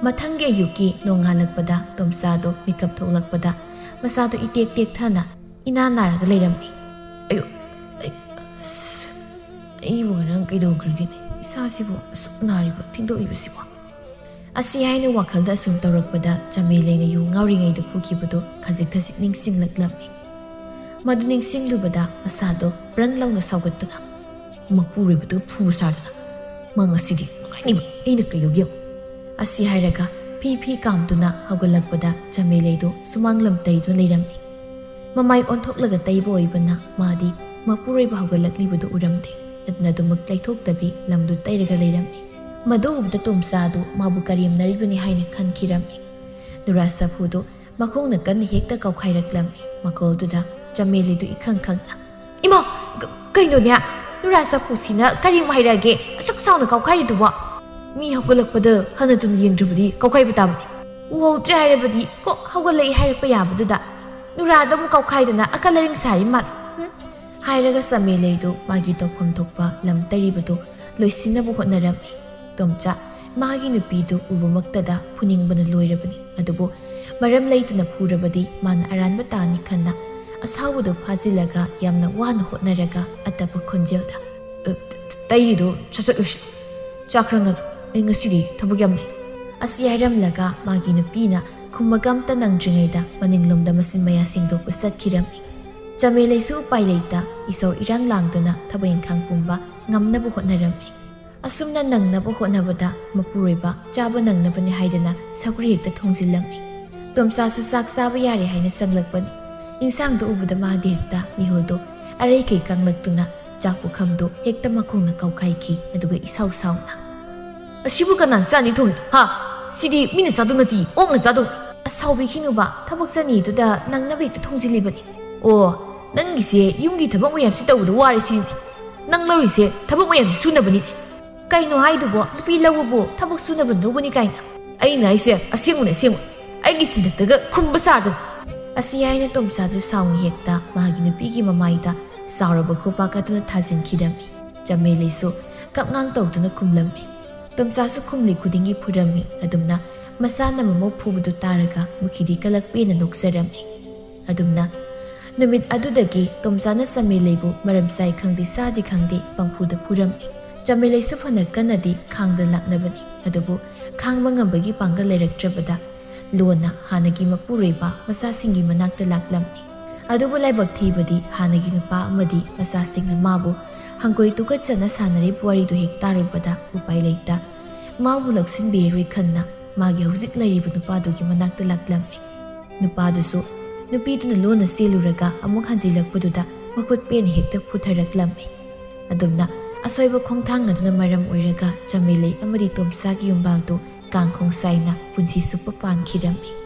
mathange yuki nongalakpada tomsado mikap tholakpada masado itek thana ina naraga leirami ayu nang kaidogrigine isasibu nariba tindoibasibo asi haina wakhalda sum tawrakpada Chamelaina yu ngauringaidu phukibadu khajik ningsinglaklammi madu ningsinglubada masado pranglauna saugattuna mapuribadu phusardana mangasidi ngainiba aina kaidogyo asi hairaga phi kamduna haugalakpada Chamelaidu sumanglam taidu leirammi mamai onthoklaga taibo oibana madi mapuriba haugalaklibudu uramde adna dumak laithoktabi lamdu tairaga leirammi madu ubda tomsadu mabu karim naribani haina khankirami nurasapudu makhongna kan hekta kaukhairaklami makolduda Chamelaidu ikhangkhangna ima kainonya nurasapusina karim hairage asuk sauna kaukhaiduwa mi haugalakpada hanatun yengdrabadi kaukhaibatabani uhautre hairabadi ko haugalai hairakpa yabaduda nurada mu kaukhaidana akalaring sari mat hairaga Chamelaidu magi tokpham thokpa lam taribadu loisinabu hotnarami tomcha magi nupidu ubumaktada phuningbana loirabani adubu maram leituna phurabadi mana aranba tani khanna asawudu phajilaga yamna wana hotnaraga atapa khonjelda taidu chasatush chakranga engasidi thabugyam asi hairamlaga magi nupina khummagamta nangdringaida maninglomda masin maya singdokpa satkirami Chamelaisu paileita isau irang langduna thabayengkhang pumba ngamnabu hotnarami asumna nangnabu hotnabada mapuroiba chaba nangnabani haidana sakuri hekta thongjilami tomsasu sak saba yare haina sanglakpani insangdo ubuda mahadi hekta mihuldo arei kei kanglaktuna chakpu khamdo hekta makhongna kaukhaiki aduga isau sauna asibu kanan chani thong ha sidi mina chadu nati ongna chadu asaubi khinuba thabak chani duda nangnabe hekta thongjilibani nangise yumgi thabak mayamsi tawudu warisi nang laurise thabak mayamsi sunabani kaino haidubo nupi lawubo thabak sunaban dubani kaina aina aise asengune aigi sindaktaga khumba sadu asi haina tomsadu sauni hekta mahagi nupigi mamaida sauraba khupa katuna thajinkhirami Chamelaisu kapngang tawduna khumlammi tomsasu khumli khudingi phurami adumna masana mamo phubudu taraga mukhidi kalakpena noksarami adumna numit adudagi tomsana Chamelaibu maramsai khangdi sadi khangdi pangphuda phurami Chamelaisu phana kanadi khangda laknabani adubu khangba ngambagi pangga leiraktrabada lona hanagi mapureiba masasingi manakta laklamni adubu laibak thibadi hanagi nupa amadi masasingna mabu hangkoi tukachana sanari puari du hektarubada upai leita ꯃꯥꯕꯨ ꯂꯧꯁꯤꯟꯕꯤꯔꯣꯏ ꯈꯟꯅ ꯃꯥꯒꯤ ꯍꯧꯖꯤꯛ ꯂꯩꯔꯤꯕ ꯅꯨꯄꯥꯗꯨꯒꯤ ꯃꯅꯥꯛꯇ ꯂꯥꯛꯂꯝꯃꯤ꯫ ꯅꯨꯄꯥꯗꯨꯁꯨ ꯅꯨꯄꯤꯗꯨꯅ ꯂꯣꯟꯅ ꯆꯦꯜꯂꯨꯔꯒ ꯑꯃꯨꯛ ꯍꯟꯖꯤꯜꯂꯛꯄꯗꯨꯗ ꯃꯈꯨꯠ ꯄꯦꯟꯅ ꯍꯦꯛꯇ ꯐꯨꯊꯔꯛꯂꯝꯃꯤ꯫ ꯑꯗꯨꯝꯅ ꯑꯁꯣꯏꯕ ꯈꯣꯡꯊꯥꯡ ꯑꯗꯨꯅ ꯃꯔꯝ ꯑꯣꯏꯔꯒ ꯆꯝꯃꯦꯂꯩ ꯑꯃꯗꯤ ꯇꯣꯝꯆꯥꯒꯤ ꯌꯨꯝꯕꯥꯜꯗꯨ ꯀꯥꯡꯈꯣꯡ ꯁꯥꯏꯅ ꯄꯨꯟꯁꯤ ꯆꯨꯞꯄ ꯄꯥꯟꯈꯤꯔꯝꯃꯤ꯫